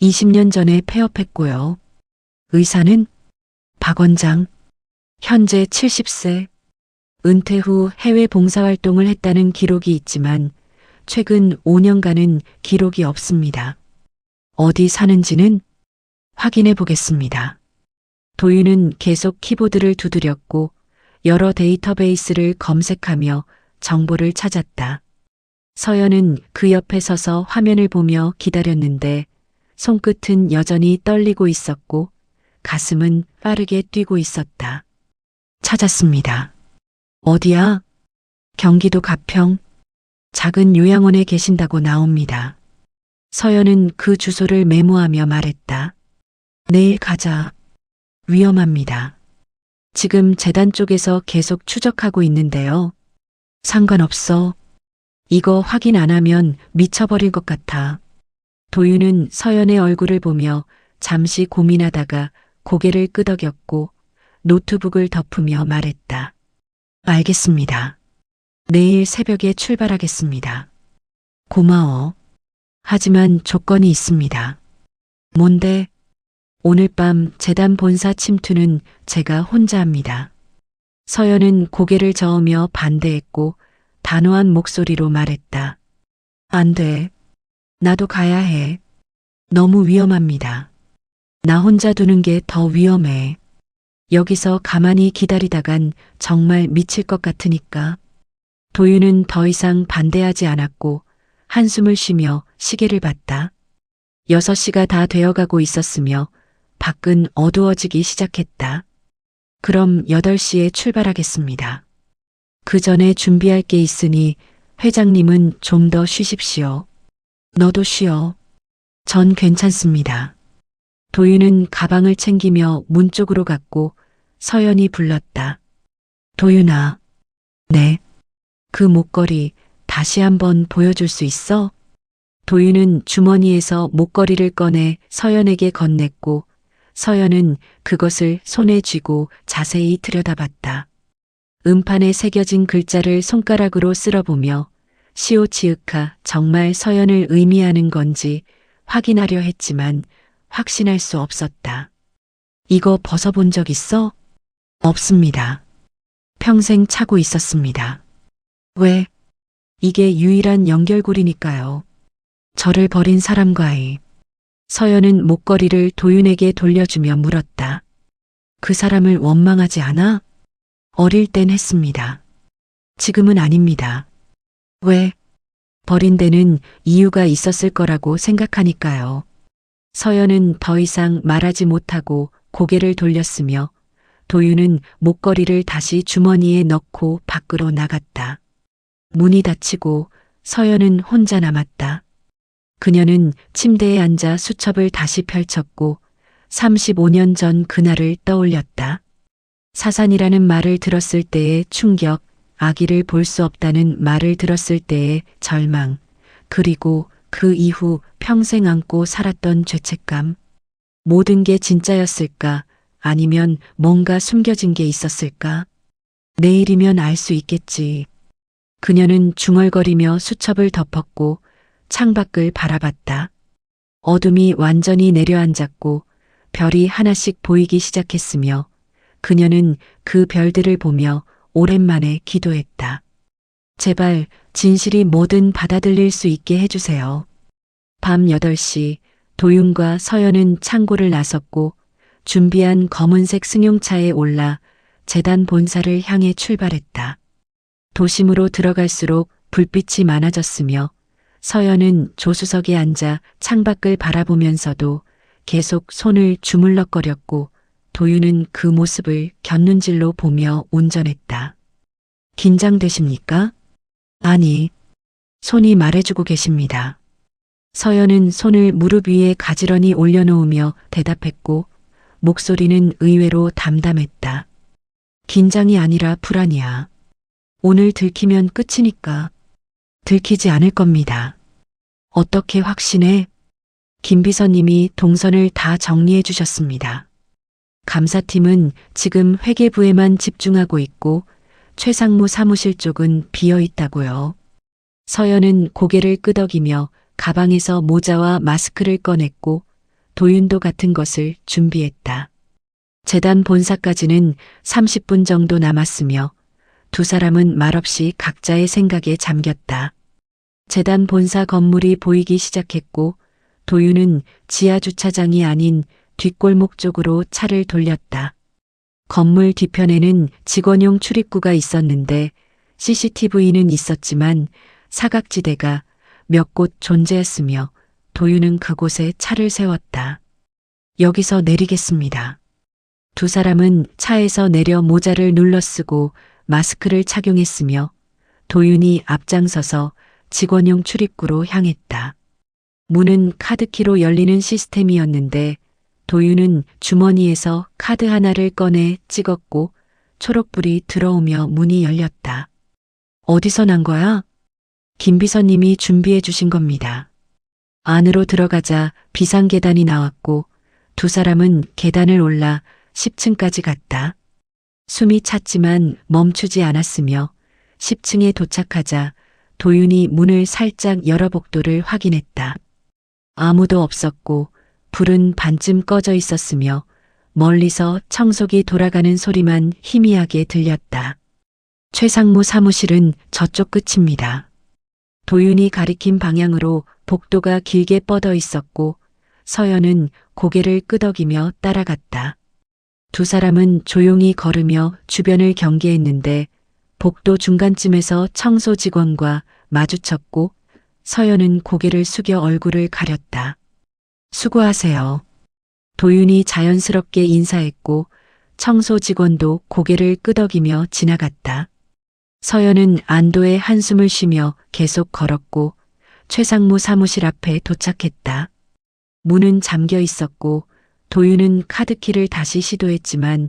20년 전에 폐업했고요. 의사는? 박 원장. 현재 70세. 은퇴 후 해외 봉사활동을 했다는 기록이 있지만 최근 5년간은 기록이 없습니다. 어디 사는지는 확인해 보겠습니다. 도윤은 계속 키보드를 두드렸고 여러 데이터베이스를 검색하며 정보를 찾았다. 서연은 그 옆에 서서 화면을 보며 기다렸는데 손끝은 여전히 떨리고 있었고 가슴은 빠르게 뛰고 있었다. 찾았습니다. 어디야? 경기도 가평. 작은 요양원에 계신다고 나옵니다. 서연은 그 주소를 메모하며 말했다. 내일 가자. 위험합니다. 지금 재단 쪽에서 계속 추적하고 있는데요. 상관없어. 이거 확인 안 하면 미쳐버릴 것 같아. 도윤은 서연의 얼굴을 보며 잠시 고민하다가 고개를 끄덕였고 노트북을 덮으며 말했다. 알겠습니다. 내일 새벽에 출발하겠습니다. 고마워. 하지만 조건이 있습니다. 뭔데? 오늘 밤 재단 본사 침투는 제가 혼자 합니다. 서연은 고개를 저으며 반대했고 단호한 목소리로 말했다. 안 돼. 나도 가야 해. 너무 위험합니다. 나 혼자 두는 게 더 위험해. 여기서 가만히 기다리다간 정말 미칠 것 같으니까. 도윤은 더 이상 반대하지 않았고 한숨을 쉬며 시계를 봤다. 6시가 다 되어가고 있었으며 밖은 어두워지기 시작했다. 그럼 8시에 출발하겠습니다. 그 전에 준비할 게 있으니 회장님은 좀 더 쉬십시오. 너도 쉬어. 전 괜찮습니다. 도윤은 가방을 챙기며 문 쪽으로 갔고 서연이 불렀다. 도윤아. 네. 그 목걸이 다시 한번 보여줄 수 있어? 도윤은 주머니에서 목걸이를 꺼내 서연에게 건넸고 서연은 그것을 손에 쥐고 자세히 들여다봤다. 음판에 새겨진 글자를 손가락으로 쓸어보며 시오치으카 정말 서연을 의미하는 건지 확인하려 했지만 확신할 수 없었다. 이거 벗어본 적 있어? 없습니다. 평생 차고 있었습니다. 왜? 이게 유일한 연결고리니까요. 저를 버린 사람과의. 서연은 목걸이를 도윤에게 돌려주며 물었다. 그 사람을 원망하지 않아? 어릴 땐 했습니다. 지금은 아닙니다. 왜? 버린 데는 이유가 있었을 거라고 생각하니까요. 서연은 더 이상 말하지 못하고 고개를 돌렸으며 도윤은 목걸이를 다시 주머니에 넣고 밖으로 나갔다. 문이 닫히고 서연은 혼자 남았다. 그녀는 침대에 앉아 수첩을 다시 펼쳤고 35년 전 그날을 떠올렸다. 사산이라는 말을 들었을 때의 충격, 아기를 볼 수 없다는 말을 들었을 때의 절망, 그리고 그 이후 평생 안고 살았던 죄책감. 모든 게 진짜였을까? 아니면 뭔가 숨겨진 게 있었을까? 내일이면 알 수 있겠지. 그녀는 중얼거리며 수첩을 덮었고 창밖을 바라봤다. 어둠이 완전히 내려앉았고 별이 하나씩 보이기 시작했으며 그녀는 그 별들을 보며 오랜만에 기도했다. 제발 진실이 뭐든 받아들일 수 있게 해주세요. 밤 8시 도윤과 서연은 창고를 나섰고 준비한 검은색 승용차에 올라 재단 본사를 향해 출발했다. 도심으로 들어갈수록 불빛이 많아졌으며 서연은 조수석에 앉아 창밖을 바라보면서도 계속 손을 주물럭거렸고 도윤은 그 모습을 곁눈질로 보며 운전했다. 긴장되십니까? 아니, 손이 말해주고 계십니다. 서연은 손을 무릎 위에 가지런히 올려놓으며 대답했고 목소리는 의외로 담담했다. 긴장이 아니라 불안이야. 오늘 들키면 끝이니까. 들키지 않을 겁니다. 어떻게 확신해? 김 비서님이 동선을 다 정리해 주셨습니다. 감사팀은 지금 회계부에만 집중하고 있고 최상무 사무실 쪽은 비어 있다고요. 서연은 고개를 끄덕이며 가방에서 모자와 마스크를 꺼냈고 도윤도 같은 것을 준비했다. 재단 본사까지는 30분 정도 남았으며 두 사람은 말없이 각자의 생각에 잠겼다. 재단 본사 건물이 보이기 시작했고 도윤은 지하 주차장이 아닌 뒷골목 쪽으로 차를 돌렸다. 건물 뒤편에는 직원용 출입구가 있었는데 CCTV는 있었지만 사각지대가 몇 곳 존재했으며 도윤은 그곳에 차를 세웠다. 여기서 내리겠습니다. 두 사람은 차에서 내려 모자를 눌러쓰고 마스크를 착용했으며 도윤이 앞장서서 직원용 출입구로 향했다. 문은 카드키로 열리는 시스템이었는데 도윤은 주머니에서 카드 하나를 꺼내 찍었고 초록불이 들어오며 문이 열렸다. 어디서 난 거야? 김 비서님이 준비해 주신 겁니다. 안으로 들어가자 비상계단이 나왔고 두 사람은 계단을 올라 10층까지 갔다. 숨이 찼지만 멈추지 않았으며 10층에 도착하자 도윤이 문을 살짝 열어 복도를 확인했다. 아무도 없었고 불은 반쯤 꺼져 있었으며 멀리서 청소기 돌아가는 소리만 희미하게 들렸다. 최상무 사무실은 저쪽 끝입니다. 도윤이 가리킨 방향으로 복도가 길게 뻗어 있었고 서연은 고개를 끄덕이며 따라갔다. 두 사람은 조용히 걸으며 주변을 경계했는데 복도 중간쯤에서 청소 직원과 마주쳤고 서연은 고개를 숙여 얼굴을 가렸다. 수고하세요. 도윤이 자연스럽게 인사했고 청소 직원도 고개를 끄덕이며 지나갔다. 서연은 안도의 한숨을 쉬며 계속 걸었고 최상무 사무실 앞에 도착했다. 문은 잠겨 있었고 도윤은 카드키를 다시 시도했지만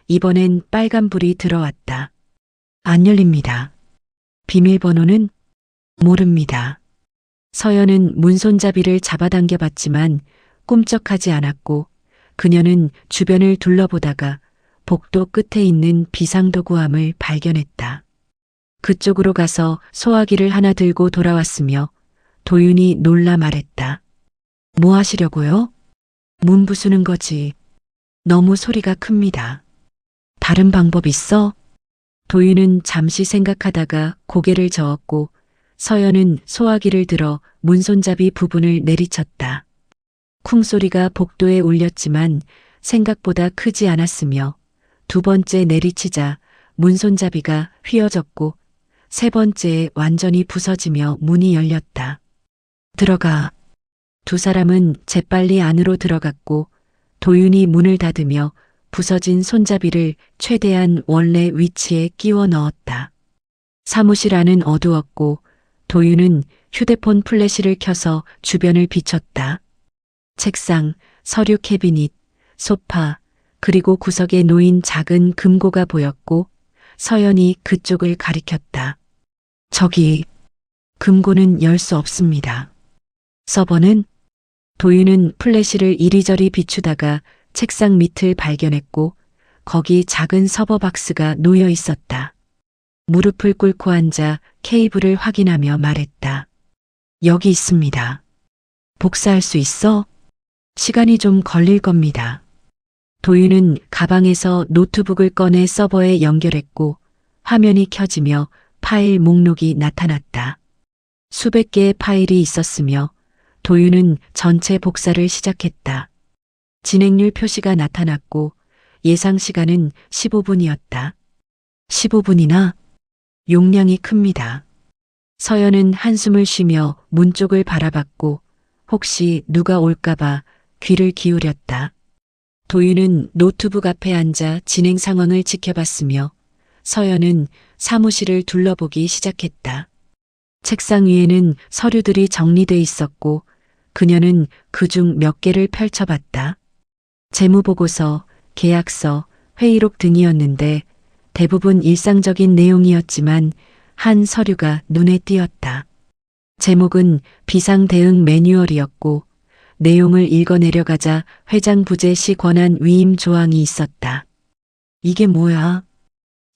이번엔 빨간불이 들어왔다. 안 열립니다. 비밀번호는? 모릅니다. 서연은 문손잡이를 잡아당겨 봤지만 꿈쩍하지 않았고 그녀는 주변을 둘러보다가 복도 끝에 있는 비상도구함을 발견했다. 그쪽으로 가서 소화기를 하나 들고 돌아왔으며 도윤이 놀라 말했다. 뭐 하시려고요? 문 부수는 거지. 너무 소리가 큽니다. 다른 방법 있어? 도윤은 잠시 생각하다가 고개를 저었고 서연은 소화기를 들어 문손잡이 부분을 내리쳤다. 쿵 소리가 복도에 울렸지만 생각보다 크지 않았으며 두 번째 내리치자 문손잡이가 휘어졌고 세 번째에 완전히 부서지며 문이 열렸다. 들어가. 두 사람은 재빨리 안으로 들어갔고 도윤이 문을 닫으며 부서진 손잡이를 최대한 원래 위치에 끼워 넣었다. 사무실 안은 어두웠고 도윤은 휴대폰 플래시를 켜서 주변을 비췄다. 책상, 서류 캐비닛, 소파, 그리고 구석에 놓인 작은 금고가 보였고 서연이 그쪽을 가리켰다. 저기, 금고는 열 수 없습니다. 서버는? 도윤은 플래시를 이리저리 비추다가 책상 밑을 발견했고 거기 작은 서버 박스가 놓여 있었다. 무릎을 꿇고 앉아 케이블을 확인하며 말했다. 여기 있습니다. 복사할 수 있어? 시간이 좀 걸릴 겁니다. 도윤은 가방에서 노트북을 꺼내 서버에 연결했고 화면이 켜지며 파일 목록이 나타났다. 수백 개의 파일이 있었으며 도윤은 전체 복사를 시작했다. 진행률 표시가 나타났고 예상 시간은 15분이었다. 15분이나? 용량이 큽니다. 서연은 한숨을 쉬며 문 쪽을 바라봤고 혹시 누가 올까봐 귀를 기울였다. 도윤은 노트북 앞에 앉아 진행 상황을 지켜봤으며 서연은 사무실을 둘러보기 시작했다. 책상 위에는 서류들이 정리돼 있었고 그녀는 그중 몇 개를 펼쳐봤다. 재무보고서, 계약서, 회의록 등이었는데 대부분 일상적인 내용이었지만 한 서류가 눈에 띄었다. 제목은 비상대응 매뉴얼이었고 내용을 읽어내려가자 회장 부재 시 권한 위임 조항이 있었다. 이게 뭐야?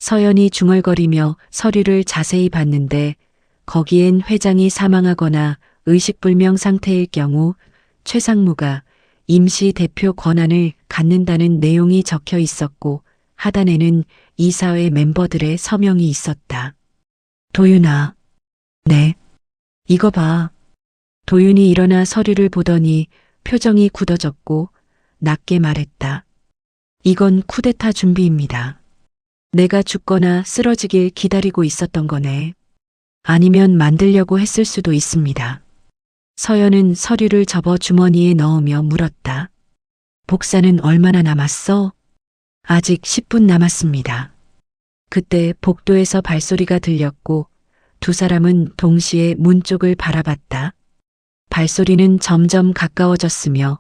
서연이 중얼거리며 서류를 자세히 봤는데 거기엔 회장이 사망하거나 의식불명 상태일 경우 최상무가 임시 대표 권한을 갖는다는 내용이 적혀 있었고 하단에는 이사회 멤버들의 서명이 있었다. 도윤아. 네. 이거 봐. 도윤이 일어나 서류를 보더니 표정이 굳어졌고 낮게 말했다. 이건 쿠데타 준비입니다. 내가 죽거나 쓰러지길 기다리고 있었던 거네. 아니면 만들려고 했을 수도 있습니다. 서연은 서류를 접어 주머니에 넣으며 물었다. 복사는 얼마나 남았어? 아직 10분 남았습니다. 그때 복도에서 발소리가 들렸고 두 사람은 동시에 문 쪽을 바라봤다. 발소리는 점점 가까워졌으며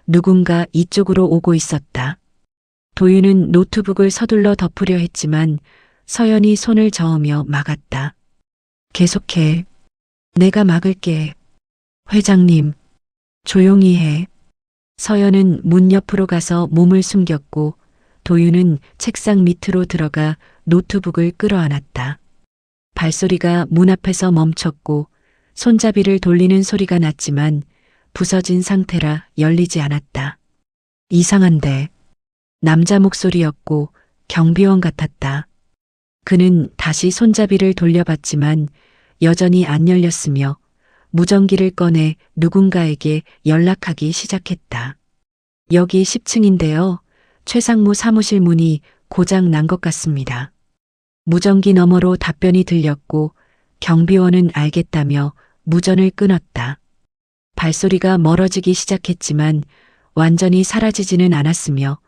누군가 이쪽으로 오고 있었다. 도윤은 노트북을 서둘러 덮으려 했지만 서연이 손을 저으며 막았다. 계속해. 내가 막을게. 회장님, 조용히 해. 서연은 문 옆으로 가서 몸을 숨겼고 도윤은 책상 밑으로 들어가 노트북을 끌어안았다. 발소리가 문 앞에서 멈췄고 손잡이를 돌리는 소리가 났지만 부서진 상태라 열리지 않았다. 이상한데. 남자 목소리였고 경비원 같았다. 그는 다시 손잡이를 돌려봤지만 여전히 안 열렸으며 무전기를 꺼내 누군가에게 연락하기 시작했다. 여기 10층인데요. 최상무 사무실 문이 고장 난 것 같습니다. 무전기 너머로 답변이 들렸고 경비원은 알겠다며 무전을 끊었다. 발소리가 멀어지기 시작했지만 완전히 사라지지는 않았으며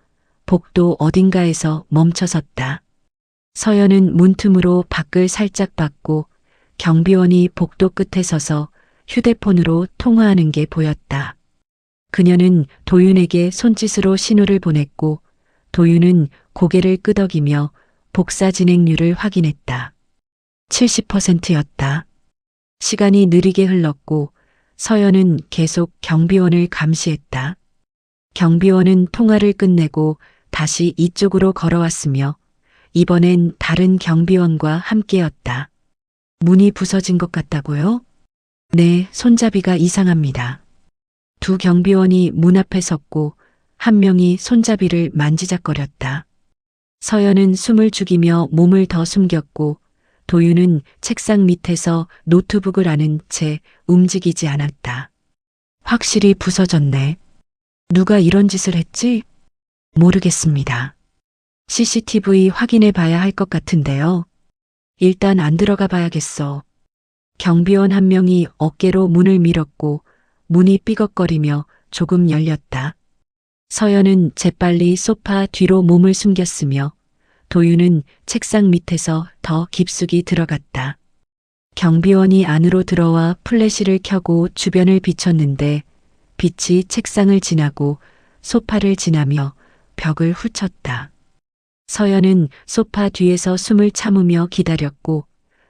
복도 어딘가에서 멈춰섰다. 서연은 문틈으로 밖을 살짝 봤고 경비원이 복도 끝에 서서 휴대폰으로 통화하는 게 보였다. 그녀는 도윤에게 손짓으로 신호를 보냈고 도윤은 고개를 끄덕이며 복사 진행률을 확인했다. 70%였다. 시간이 느리게 흘렀고 서연은 계속 경비원을 감시했다. 경비원은 통화를 끝내고 다시 이쪽으로 걸어왔으며 이번엔 다른 경비원과 함께였다. 문이 부서진 것 같다고요? 네, 손잡이가 이상합니다. 두 경비원이 문 앞에 섰고 한 명이 손잡이를 만지작거렸다. 서연은 숨을 죽이며 몸을 더 숨겼고 도윤은 책상 밑에서 노트북을 안은 채 움직이지 않았다. 확실히 부서졌네. 누가 이런 짓을 했지? 모르겠습니다. CCTV 확인해 봐야 할 것 같은데요. 일단 안 들어가 봐야겠어. 경비원 한 명이 어깨로 문을 밀었고 문이 삐걱거리며 조금 열렸다. 서연은 재빨리 소파 뒤로 몸을 숨겼으며 도윤은 책상 밑에서 더 깊숙이 들어갔다. 경비원이 안으로 들어와 플래시를 켜고 주변을 비췄는데 빛이 책상을 지나고 소파를 지나며 벽을 훑쳤다. 서연은 소파 뒤에서 숨을 참으며 기다렸고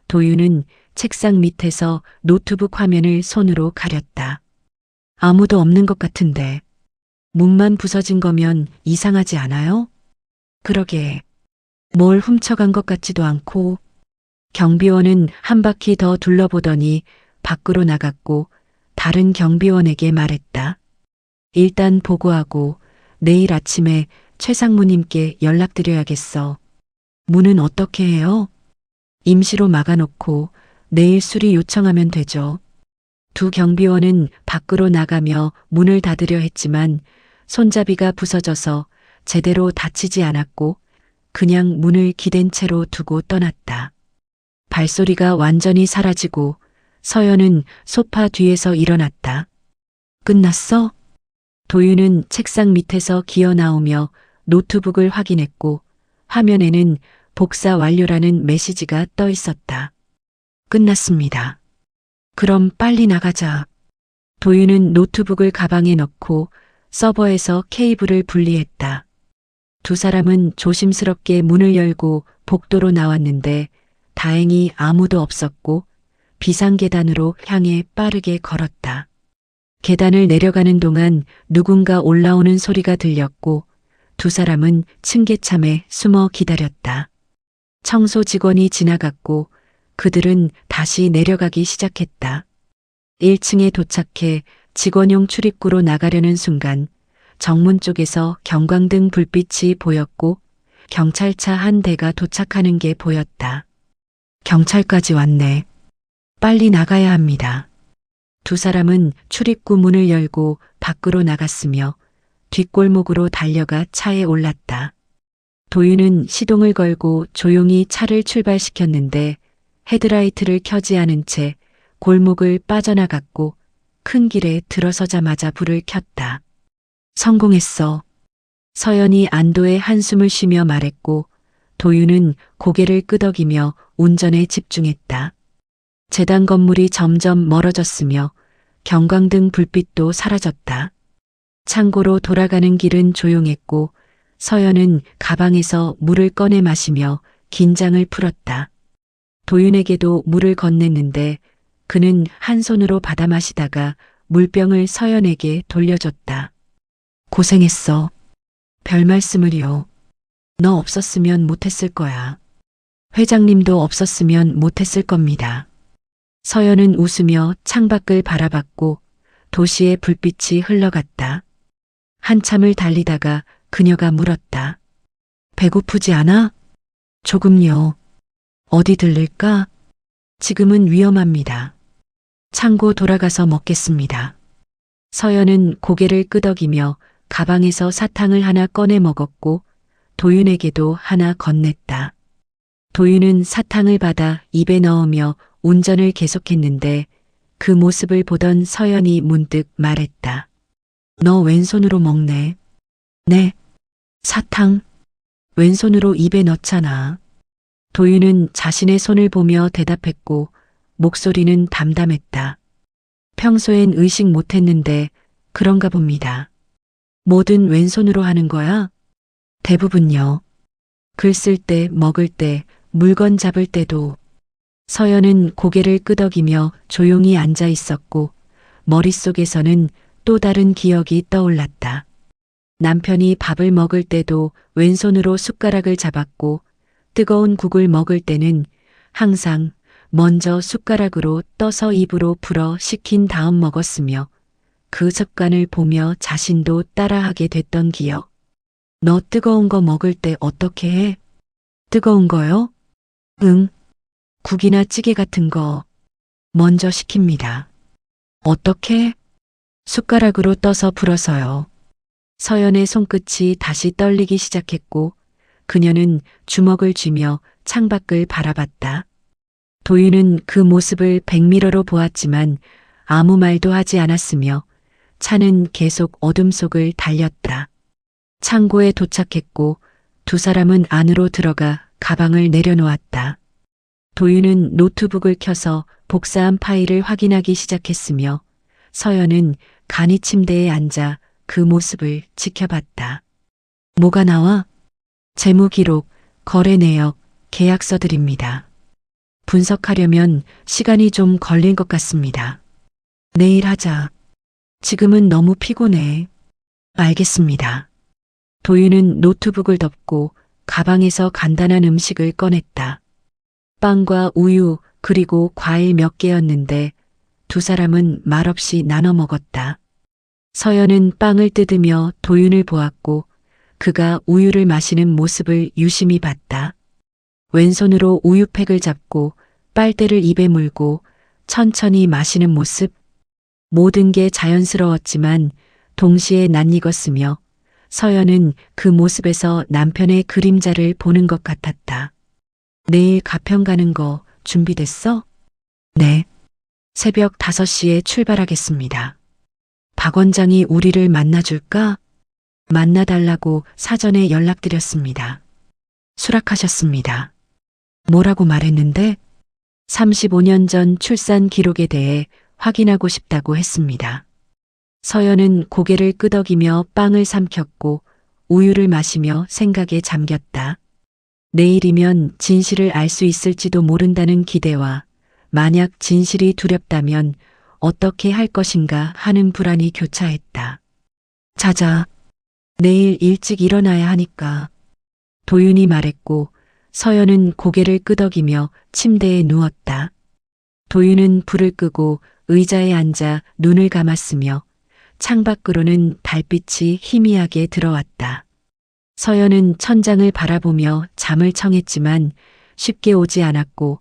도윤은 책상 밑에서 노트북 화면을 손으로 가렸다. 아무도 없는 것 같은데 문만 부서진 거면 이상하지 않아요? 그러게 뭘 훔쳐간 것 같지도 않고. 경비원은 한 바퀴 더 둘러보더니 밖으로 나갔고 다른 경비원에게 말했다. 일단 보고하고 내일 아침에 최 상무님께 연락드려야겠어. 문은 어떻게 해요? 임시로 막아놓고 내일 수리 요청하면 되죠. 두 경비원은 밖으로 나가며 문을 닫으려 했지만 손잡이가 부서져서 제대로 닫히지 않았고 그냥 문을 기댄 채로 두고 떠났다. 발소리가 완전히 사라지고 서연은 소파 뒤에서 일어났다. 끝났어? 도윤은 책상 밑에서 기어 나오며 노트북을 확인했고 화면에는 복사 완료라는 메시지가 떠 있었다. 끝났습니다. 그럼 빨리 나가자. 도윤은 노트북을 가방에 넣고 서버에서 케이블을 분리했다. 두 사람은 조심스럽게 문을 열고 복도로 나왔는데 다행히 아무도 없었고 비상계단으로 향해 빠르게 걸었다. 계단을 내려가는 동안 누군가 올라오는 소리가 들렸고 두 사람은 층계참에 숨어 기다렸다. 청소 직원이 지나갔고 그들은 다시 내려가기 시작했다. 1층에 도착해 직원용 출입구로 나가려는 순간 정문 쪽에서 경광등 불빛이 보였고 경찰차 한 대가 도착하는 게 보였다. 경찰까지 왔네. 빨리 나가야 합니다. 두 사람은 출입구 문을 열고 밖으로 나갔으며 뒷골목으로 달려가 차에 올랐다. 도윤은 시동을 걸고 조용히 차를 출발시켰는데 헤드라이트를 켜지 않은 채 골목을 빠져나갔고 큰 길에 들어서자마자 불을 켰다. 성공했어. 서연이 안도의 한숨을 쉬며 말했고 도윤은 고개를 끄덕이며 운전에 집중했다. 재단 건물이 점점 멀어졌으며 경광등 불빛도 사라졌다. 창고로 돌아가는 길은 조용했고 서연은 가방에서 물을 꺼내 마시며 긴장을 풀었다. 도윤에게도 물을 건넸는데 그는 한 손으로 받아 마시다가 물병을 서연에게 돌려줬다. 고생했어. 별 말씀을요. 너 없었으면 못했을 거야. 회장님도 없었으면 못했을 겁니다. 서연은 웃으며 창밖을 바라봤고 도시의 불빛이 흘러갔다. 한참을 달리다가 그녀가 물었다. 배고프지 않아? 조금요. 어디 들를까? 지금은 위험합니다. 창고 돌아가서 먹겠습니다. 서연은 고개를 끄덕이며 가방에서 사탕을 하나 꺼내 먹었고 도윤에게도 하나 건넸다. 도윤은 사탕을 받아 입에 넣으며 운전을 계속했는데 그 모습을 보던 서연이 문득 말했다. 너 왼손으로 먹네. 네. 사탕. 왼손으로 입에 넣잖아. 도윤은 자신의 손을 보며 대답했고 목소리는 담담했다. 평소엔 의식 못했는데 그런가 봅니다. 뭐든 왼손으로 하는 거야? 대부분요. 글 쓸 때, 먹을 때, 물건 잡을 때도. 서연은 고개를 끄덕이며 조용히 앉아 있었고 머릿속에서는 또 다른 기억이 떠올랐다. 남편이 밥을 먹을 때도 왼손으로 숟가락을 잡았고 뜨거운 국을 먹을 때는 항상 먼저 숟가락으로 떠서 입으로 불어 식힌 다음 먹었으며 그 습관을 보며 자신도 따라하게 됐던 기억. 너 뜨거운 거 먹을 때 어떻게 해? 뜨거운 거요? 응. 국이나 찌개 같은 거 먼저 시킵니다. 어떻게? 숟가락으로 떠서 불어서요. 서연의 손끝이 다시 떨리기 시작했고 그녀는 주먹을 쥐며 창밖을 바라봤다. 도윤은 그 모습을 백미러로 보았지만 아무 말도 하지 않았으며 차는 계속 어둠 속을 달렸다. 창고에 도착했고 두 사람은 안으로 들어가 가방을 내려놓았다. 도윤은 노트북을 켜서 복사한 파일을 확인하기 시작했으며 서연은 간이 침대에 앉아 그 모습을 지켜봤다. 뭐가 나와? 재무기록, 거래 내역, 계약서들입니다. 분석하려면 시간이 좀 걸릴 것 같습니다. 내일 하자. 지금은 너무 피곤해. 알겠습니다. 도윤은 노트북을 덮고 가방에서 간단한 음식을 꺼냈다. 빵과 우유 그리고 과일 몇 개였는데 두 사람은 말없이 나눠 먹었다. 서연은 빵을 뜯으며 도윤을 보았고 그가 우유를 마시는 모습을 유심히 봤다. 왼손으로 우유팩을 잡고 빨대를 입에 물고 천천히 마시는 모습. 모든 게 자연스러웠지만 동시에 낯익었으며 서연은 그 모습에서 남편의 그림자를 보는 것 같았다. 내일 가평 가는 거 준비됐어? 네. 새벽 5시에 출발하겠습니다. 박 원장이 우리를 만나줄까? 만나달라고 사전에 연락드렸습니다. 수락하셨습니다. 뭐라고 말했는데? 35년 전 출산 기록에 대해 확인하고 싶다고 했습니다. 서연은 고개를 끄덕이며 빵을 삼켰고 우유를 마시며 생각에 잠겼다. 내일이면 진실을 알 수 있을지도 모른다는 기대와 만약 진실이 두렵다면 어떻게 할 것인가 하는 불안이 교차했다. 자자, 내일 일찍 일어나야 하니까. 도윤이 말했고 서연은 고개를 끄덕이며 침대에 누웠다. 도윤은 불을 끄고 의자에 앉아 눈을 감았으며 창밖으로는 달빛이 희미하게 들어왔다. 서연은 천장을 바라보며 잠을 청했지만 쉽게 오지 않았고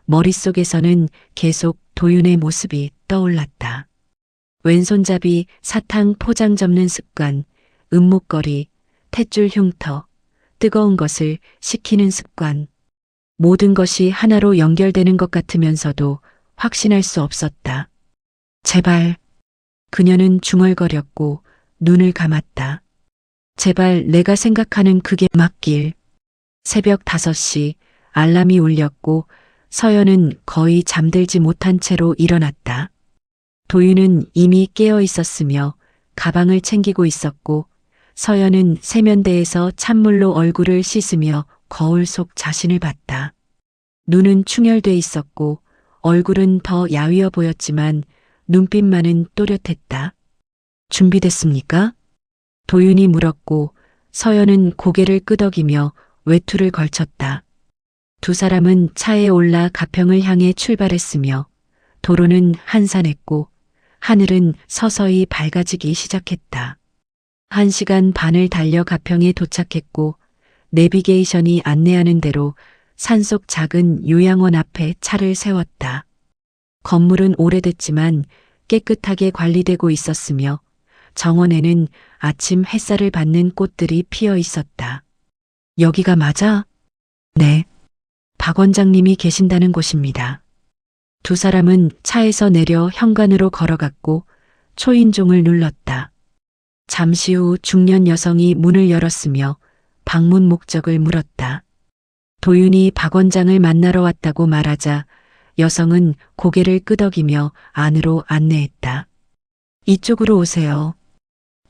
머릿속에서는 계속 도윤의 모습이 떠올랐다. 왼손잡이 사탕 포장 접는 습관, 은목걸이, 탯줄 흉터, 뜨거운 것을 식히는 습관. 모든 것이 하나로 연결되는 것 같으면서도 확신할 수 없었다. 제발. 그녀는 중얼거렸고 눈을 감았다. 제발 내가 생각하는 그게 맞길. 새벽 5시 알람이 울렸고 서연은 거의 잠들지 못한 채로 일어났다. 도윤은 이미 깨어 있었으며 가방을 챙기고 있었고 서연은 세면대에서 찬물로 얼굴을 씻으며 거울 속 자신을 봤다. 눈은 충혈돼 있었고 얼굴은 더 야위어 보였지만 눈빛만은 또렷했다. 준비됐습니까? 도윤이 물었고 서연은 고개를 끄덕이며 외투를 걸쳤다. 두 사람은 차에 올라 가평을 향해 출발했으며 도로는 한산했고 하늘은 서서히 밝아지기 시작했다. 1시간 반을 달려 가평에 도착했고 내비게이션이 안내하는 대로 산속 작은 요양원 앞에 차를 세웠다. 건물은 오래됐지만 깨끗하게 관리되고 있었으며 정원에는 아침 햇살을 받는 꽃들이 피어 있었다. 여기가 맞아? 네. 박 원장님이 계신다는 곳입니다. 두 사람은 차에서 내려 현관으로 걸어갔고 초인종을 눌렀다. 잠시 후 중년 여성이 문을 열었으며 방문 목적을 물었다. 도윤이 박 원장을 만나러 왔다고 말하자 여성은 고개를 끄덕이며 안으로 안내했다. 이쪽으로 오세요.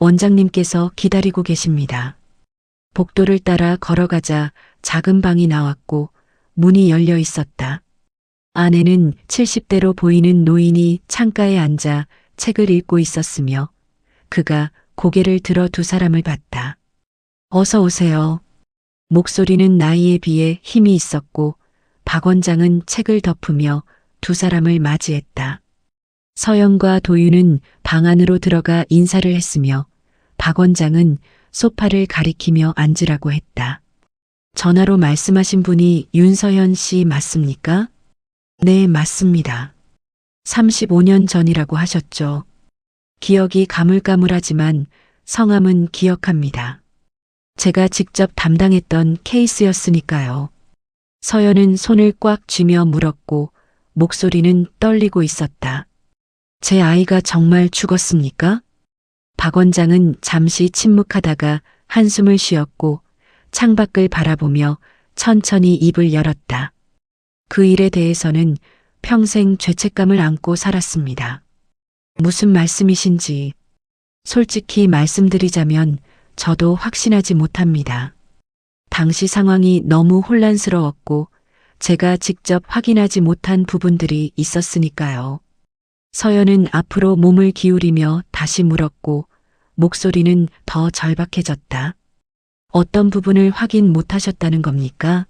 원장님께서 기다리고 계십니다. 복도를 따라 걸어가자 작은 방이 나왔고 문이 열려 있었다. 안에는 70대로 보이는 노인이 창가에 앉아 책을 읽고 있었으며 그가 고개를 들어 두 사람을 봤다. 어서 오세요. 목소리는 나이에 비해 힘이 있었고 박 원장은 책을 덮으며 두 사람을 맞이했다. 서연과 도윤은 방 안으로 들어가 인사를 했으며 박 원장은 소파를 가리키며 앉으라고 했다. 전화로 말씀하신 분이 윤서연 씨 맞습니까? 네, 맞습니다. 35년 전이라고 하셨죠. 기억이 가물가물하지만 성함은 기억합니다. 제가 직접 담당했던 케이스였으니까요. 서연은 손을 꽉 쥐며 물었고 목소리는 떨리고 있었다. 제 아이가 정말 죽었습니까? 박 원장은 잠시 침묵하다가 한숨을 쉬었고 창밖을 바라보며 천천히 입을 열었다. 그 일에 대해서는 평생 죄책감을 안고 살았습니다. 무슨 말씀이신지 솔직히 말씀드리자면 저도 확신하지 못합니다. 당시 상황이 너무 혼란스러웠고 제가 직접 확인하지 못한 부분들이 있었으니까요. 서연은 앞으로 몸을 기울이며 다시 물었고 목소리는 더 절박해졌다. 어떤 부분을 확인 못하셨다는 겁니까?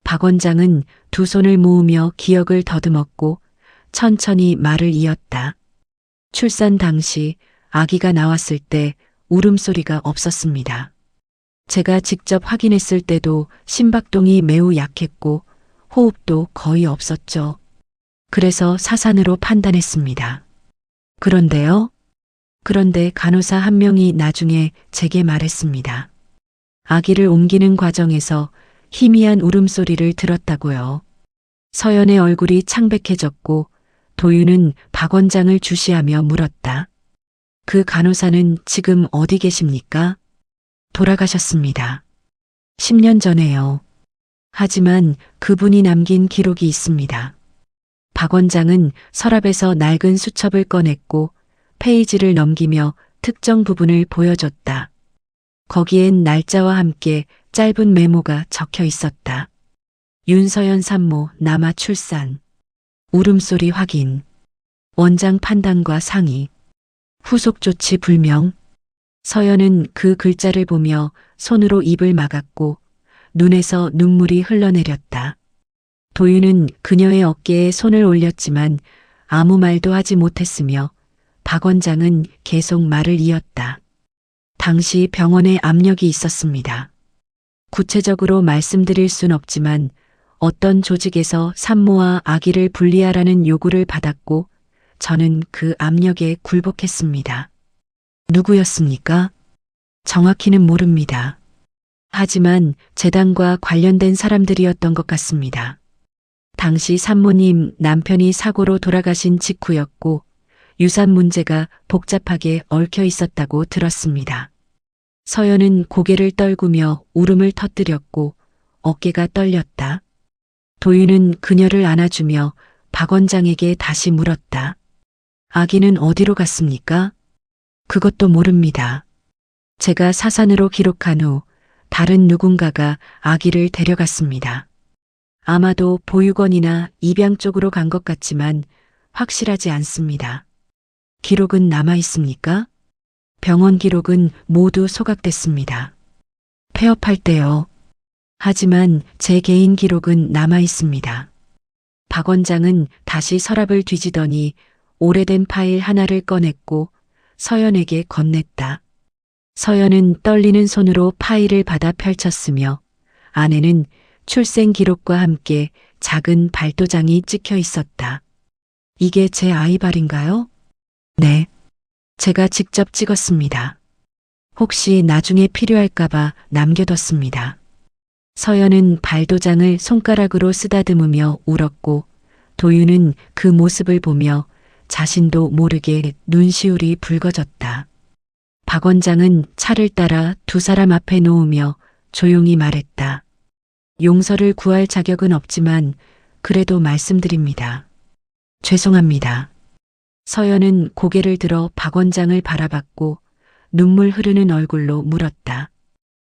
박 원장은 두 손을 모으며 기억을 더듬었고 천천히 말을 이었다. 출산 당시 아기가 나왔을 때 울음소리가 없었습니다. 제가 직접 확인했을 때도 심박동이 매우 약했고 호흡도 거의 없었죠. 그래서 사산으로 판단했습니다. 그런데요? 그런데 간호사 한 명이 나중에 제게 말했습니다. 아기를 옮기는 과정에서 희미한 울음소리를 들었다고요. 서연의 얼굴이 창백해졌고 도윤은 박 원장을 주시하며 물었다. 그 간호사는 지금 어디 계십니까? 돌아가셨습니다. 10년 전에요. 하지만 그분이 남긴 기록이 있습니다. 박 원장은 서랍에서 낡은 수첩을 꺼냈고 페이지를 넘기며 특정 부분을 보여줬다. 거기엔 날짜와 함께 짧은 메모가 적혀 있었다. 윤서연 산모 남아 출산. 울음소리 확인. 원장 판단과 상의. 후속 조치 불명. 서연은 그 글자를 보며 손으로 입을 막았고 눈에서 눈물이 흘러내렸다. 도윤은 그녀의 어깨에 손을 올렸지만 아무 말도 하지 못했으며 박 원장은 계속 말을 이었다. 당시 병원에 압력이 있었습니다. 구체적으로 말씀드릴 순 없지만 어떤 조직에서 산모와 아기를 분리하라는 요구를 받았고 저는 그 압력에 굴복했습니다. 누구였습니까? 정확히는 모릅니다. 하지만 재단과 관련된 사람들이었던 것 같습니다. 당시 산모님 남편이 사고로 돌아가신 직후였고 유산 문제가 복잡하게 얽혀 있었다고 들었습니다. 서연은 고개를 떨구며 울음을 터뜨렸고 어깨가 떨렸다. 도윤은 그녀를 안아주며 박 원장에게 다시 물었다. 아기는 어디로 갔습니까? 그것도 모릅니다. 제가 사산으로 기록한 후 다른 누군가가 아기를 데려갔습니다. 아마도 보육원이나 입양 쪽으로 간 것 같지만 확실하지 않습니다. 기록은 남아 있습니까? 병원 기록은 모두 소각됐습니다. 폐업할 때요. 하지만 제 개인 기록은 남아 있습니다. 박 원장은 다시 서랍을 뒤지더니 오래된 파일 하나를 꺼냈고 서연에게 건넸다. 서연은 떨리는 손으로 파일을 받아 펼쳤으며 안에는 출생 기록과 함께 작은 발도장이 찍혀 있었다. 이게 제 아이 발인가요? 네. 제가 직접 찍었습니다. 혹시 나중에 필요할까봐 남겨뒀습니다. 서연은 발도장을 손가락으로 쓰다듬으며 울었고 도윤은 그 모습을 보며 자신도 모르게 눈시울이 붉어졌다. 박 원장은 차를 따라 두 사람 앞에 놓으며 조용히 말했다. 용서를 구할 자격은 없지만 그래도 말씀드립니다. 죄송합니다. 서연은 고개를 들어 박 원장을 바라봤고 눈물 흐르는 얼굴로 물었다.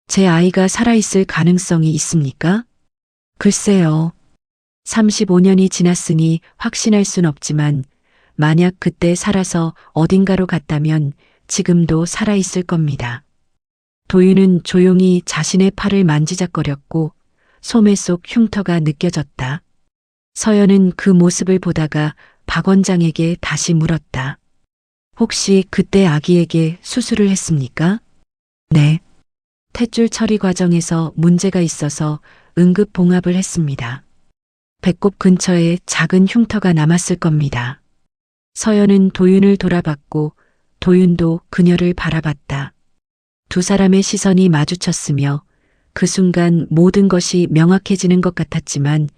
제 아이가 살아있을 가능성이 있습니까? 글쎄요. 35년이 지났으니 확신할 순 없지만 만약 그때 살아서 어딘가로 갔다면 지금도 살아있을 겁니다. 도윤은 조용히 자신의 팔을 만지작거렸고 소매 속 흉터가 느껴졌다. 서연은 그 모습을 보다가 박 원장에게 다시 물었다. 혹시 그때 아기에게 수술을 했습니까? 네. 탯줄 처리 과정에서 문제가 있어서 응급 봉합을 했습니다. 배꼽 근처에 작은 흉터가 남았을 겁니다. 서연은 도윤을 돌아봤고 도윤도 그녀를 바라봤다. 두 사람의 시선이 마주쳤으며 그 순간 모든 것이 명확해지는 것 같았지만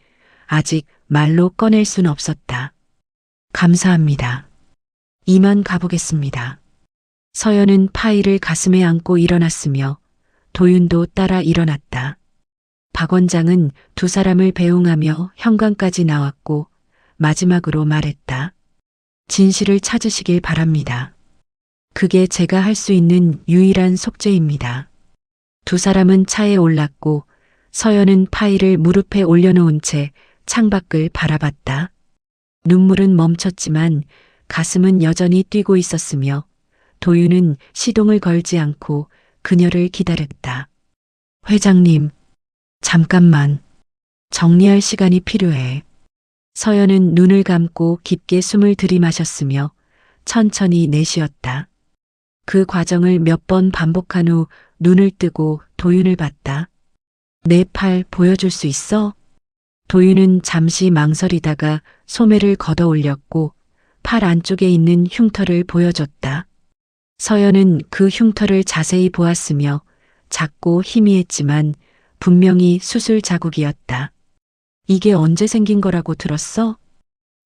아직 말로 꺼낼 순 없었다. 감사합니다. 이만 가보겠습니다. 서연은 파일을 가슴에 안고 일어났으며 도윤도 따라 일어났다. 박 원장은 두 사람을 배웅하며 현관까지 나왔고 마지막으로 말했다. 진실을 찾으시길 바랍니다. 그게 제가 할 수 있는 유일한 속죄입니다. 두 사람은 차에 올랐고 서연은 파일을 무릎에 올려놓은 채 창밖을 바라봤다. 눈물은 멈췄지만 가슴은 여전히 뛰고 있었으며 도윤은 시동을 걸지 않고 그녀를 기다렸다. 회장님, 잠깐만. 정리할 시간이 필요해. 서연은 눈을 감고 깊게 숨을 들이마셨으며 천천히 내쉬었다. 그 과정을 몇 번 반복한 후 눈을 뜨고 도윤을 봤다. 내 팔 보여줄 수 있어? 도윤은 잠시 망설이다가 소매를 걷어 올렸고 팔 안쪽에 있는 흉터를 보여줬다. 서연은 그 흉터를 자세히 보았으며 작고 희미했지만 분명히 수술 자국이었다. 이게 언제 생긴 거라고 들었어?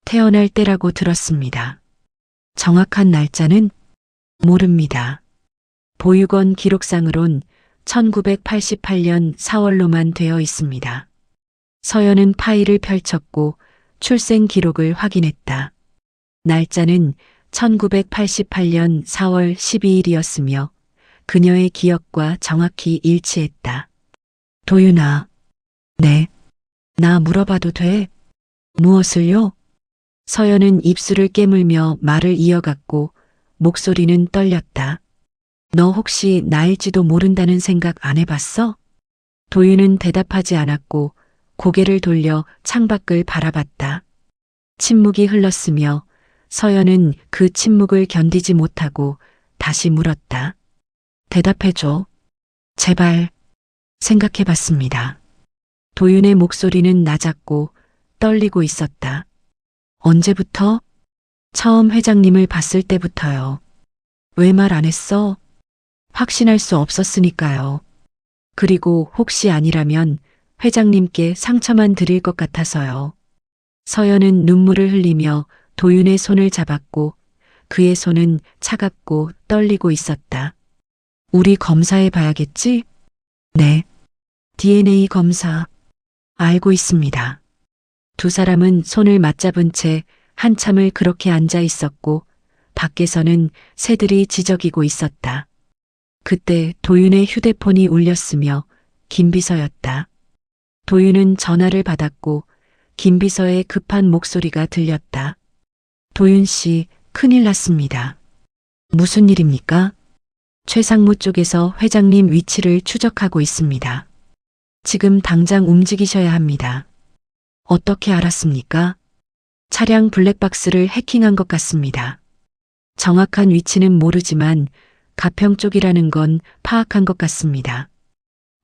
태어날 때라고 들었습니다. 정확한 날짜는 모릅니다. 보육원 기록상으론 1988년 4월로만 되어 있습니다. 서연은 파일을 펼쳤고 출생 기록을 확인했다. 날짜는 1988년 4월 12일이었으며 그녀의 기억과 정확히 일치했다. 도윤아. 네. 나 물어봐도 돼? 무엇을요? 서연은 입술을 깨물며 말을 이어갔고 목소리는 떨렸다. 너 혹시 나일지도 모른다는 생각 안 해봤어? 도윤은 대답하지 않았고 고개를 돌려 창밖을 바라봤다. 침묵이 흘렀으며 서연은 그 침묵을 견디지 못하고 다시 물었다. 대답해줘. 제발. 생각해봤습니다. 도윤의 목소리는 낮았고 떨리고 있었다. 언제부터? 처음 회장님을 봤을 때부터요. 왜 말 안 했어? 확신할 수 없었으니까요. 그리고 혹시 아니라면 회장님께 상처만 드릴 것 같아서요. 서연은 눈물을 흘리며 도윤의 손을 잡았고 그의 손은 차갑고 떨리고 있었다. 우리 검사해 봐야겠지? 네. DNA 검사. 알고 있습니다. 두 사람은 손을 맞잡은 채 한참을 그렇게 앉아 있었고 밖에서는 새들이 지저귀고 있었다. 그때 도윤의 휴대폰이 울렸으며 김비서였다. 도윤은 전화를 받았고 김비서의 급한 목소리가 들렸다. 도윤 씨, 큰일 났습니다. 무슨 일입니까? 최상무 쪽에서 회장님 위치를 추적하고 있습니다. 지금 당장 움직이셔야 합니다. 어떻게 알았습니까? 차량 블랙박스를 해킹한 것 같습니다. 정확한 위치는 모르지만 가평 쪽이라는 건 파악한 것 같습니다.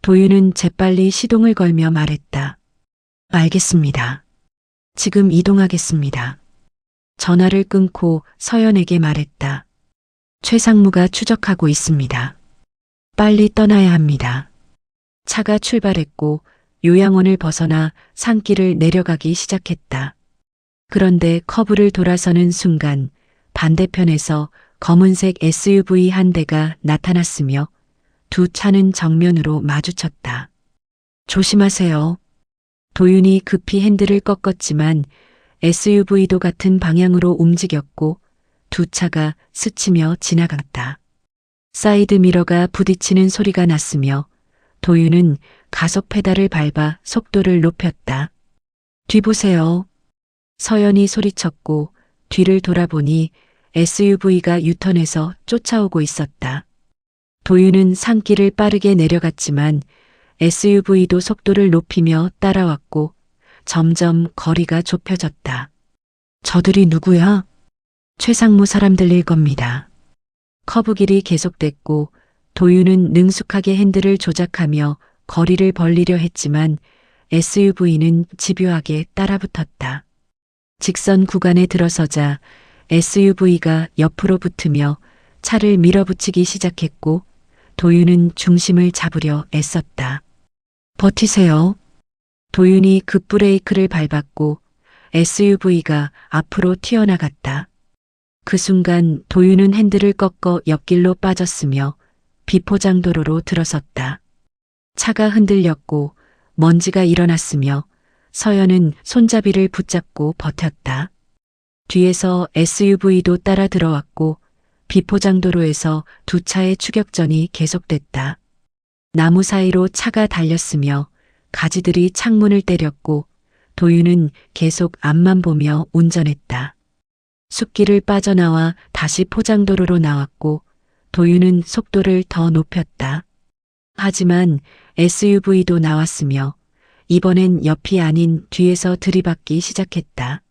도윤은 재빨리 시동을 걸며 말했다. 알겠습니다. 지금 이동하겠습니다. 전화를 끊고 서연에게 말했다. 최상무가 추적하고 있습니다. 빨리 떠나야 합니다. 차가 출발했고 요양원을 벗어나 산길을 내려가기 시작했다. 그런데 커브를 돌아서는 순간 반대편에서 검은색 SUV 한 대가 나타났으며 두 차는 정면으로 마주쳤다. 조심하세요. 도윤이 급히 핸들을 꺾었지만 SUV도 같은 방향으로 움직였고 두 차가 스치며 지나갔다. 사이드 미러가 부딪히는 소리가 났으며 도윤은 가속 페달을 밟아 속도를 높였다. 뒤보세요. 서연이 소리쳤고 뒤를 돌아보니 SUV가 유턴해서 쫓아오고 있었다. 도윤은 산길을 빠르게 내려갔지만 SUV도 속도를 높이며 따라왔고 점점 거리가 좁혀졌다. 저들이 누구야? 최상무 사람들일 겁니다. 커브길이 계속됐고 도윤은 능숙하게 핸들을 조작하며 거리를 벌리려 했지만 SUV는 집요하게 따라붙었다. 직선 구간에 들어서자 SUV가 옆으로 붙으며 차를 밀어붙이기 시작했고 도윤은 중심을 잡으려 애썼다. 버티세요. 도윤이 급브레이크를 밟았고 SUV가 앞으로 튀어나갔다. 그 순간 도윤은 핸들을 꺾어 옆길로 빠졌으며 비포장도로로 들어섰다. 차가 흔들렸고 먼지가 일어났으며 서연은 손잡이를 붙잡고 버텼다. 뒤에서 SUV도 따라 들어왔고 비포장도로에서 두 차의 추격전이 계속됐다. 나무 사이로 차가 달렸으며 가지들이 창문을 때렸고 도윤은 계속 앞만 보며 운전했다. 숲길을 빠져나와 다시 포장도로로 나왔고 도윤은 속도를 더 높였다. 하지만 SUV도 나왔으며 이번엔 옆이 아닌 뒤에서 들이받기 시작했다.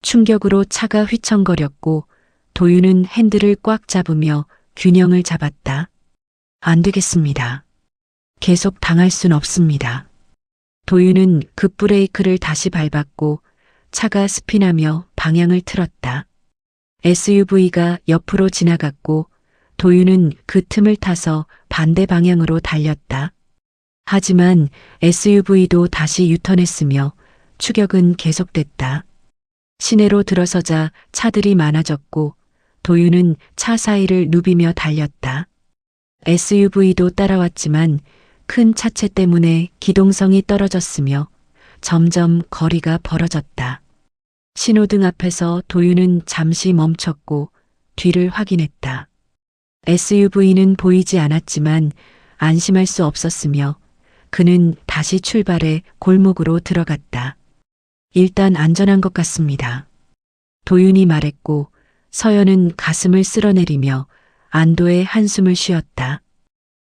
충격으로 차가 휘청거렸고 도윤은 핸들을 꽉 잡으며 균형을 잡았다. 안 되겠습니다. 계속 당할 순 없습니다. 도윤은 급브레이크를 다시 밟았고 차가 스피나며 방향을 틀었다. SUV가 옆으로 지나갔고 도윤은 그 틈을 타서 반대 방향으로 달렸다. 하지만 SUV도 다시 유턴했으며 추격은 계속됐다. 시내로 들어서자 차들이 많아졌고 도윤은 차 사이를 누비며 달렸다. SUV도 따라왔지만 큰 차체 때문에 기동성이 떨어졌으며 점점 거리가 벌어졌다. 신호등 앞에서 도윤은 잠시 멈췄고 뒤를 확인했다. SUV는 보이지 않았지만 안심할 수 없었으며 그는 다시 출발해 골목으로 들어갔다. 일단 안전한 것 같습니다. 도윤이 말했고 서연은 가슴을 쓸어내리며 안도의 한숨을 쉬었다.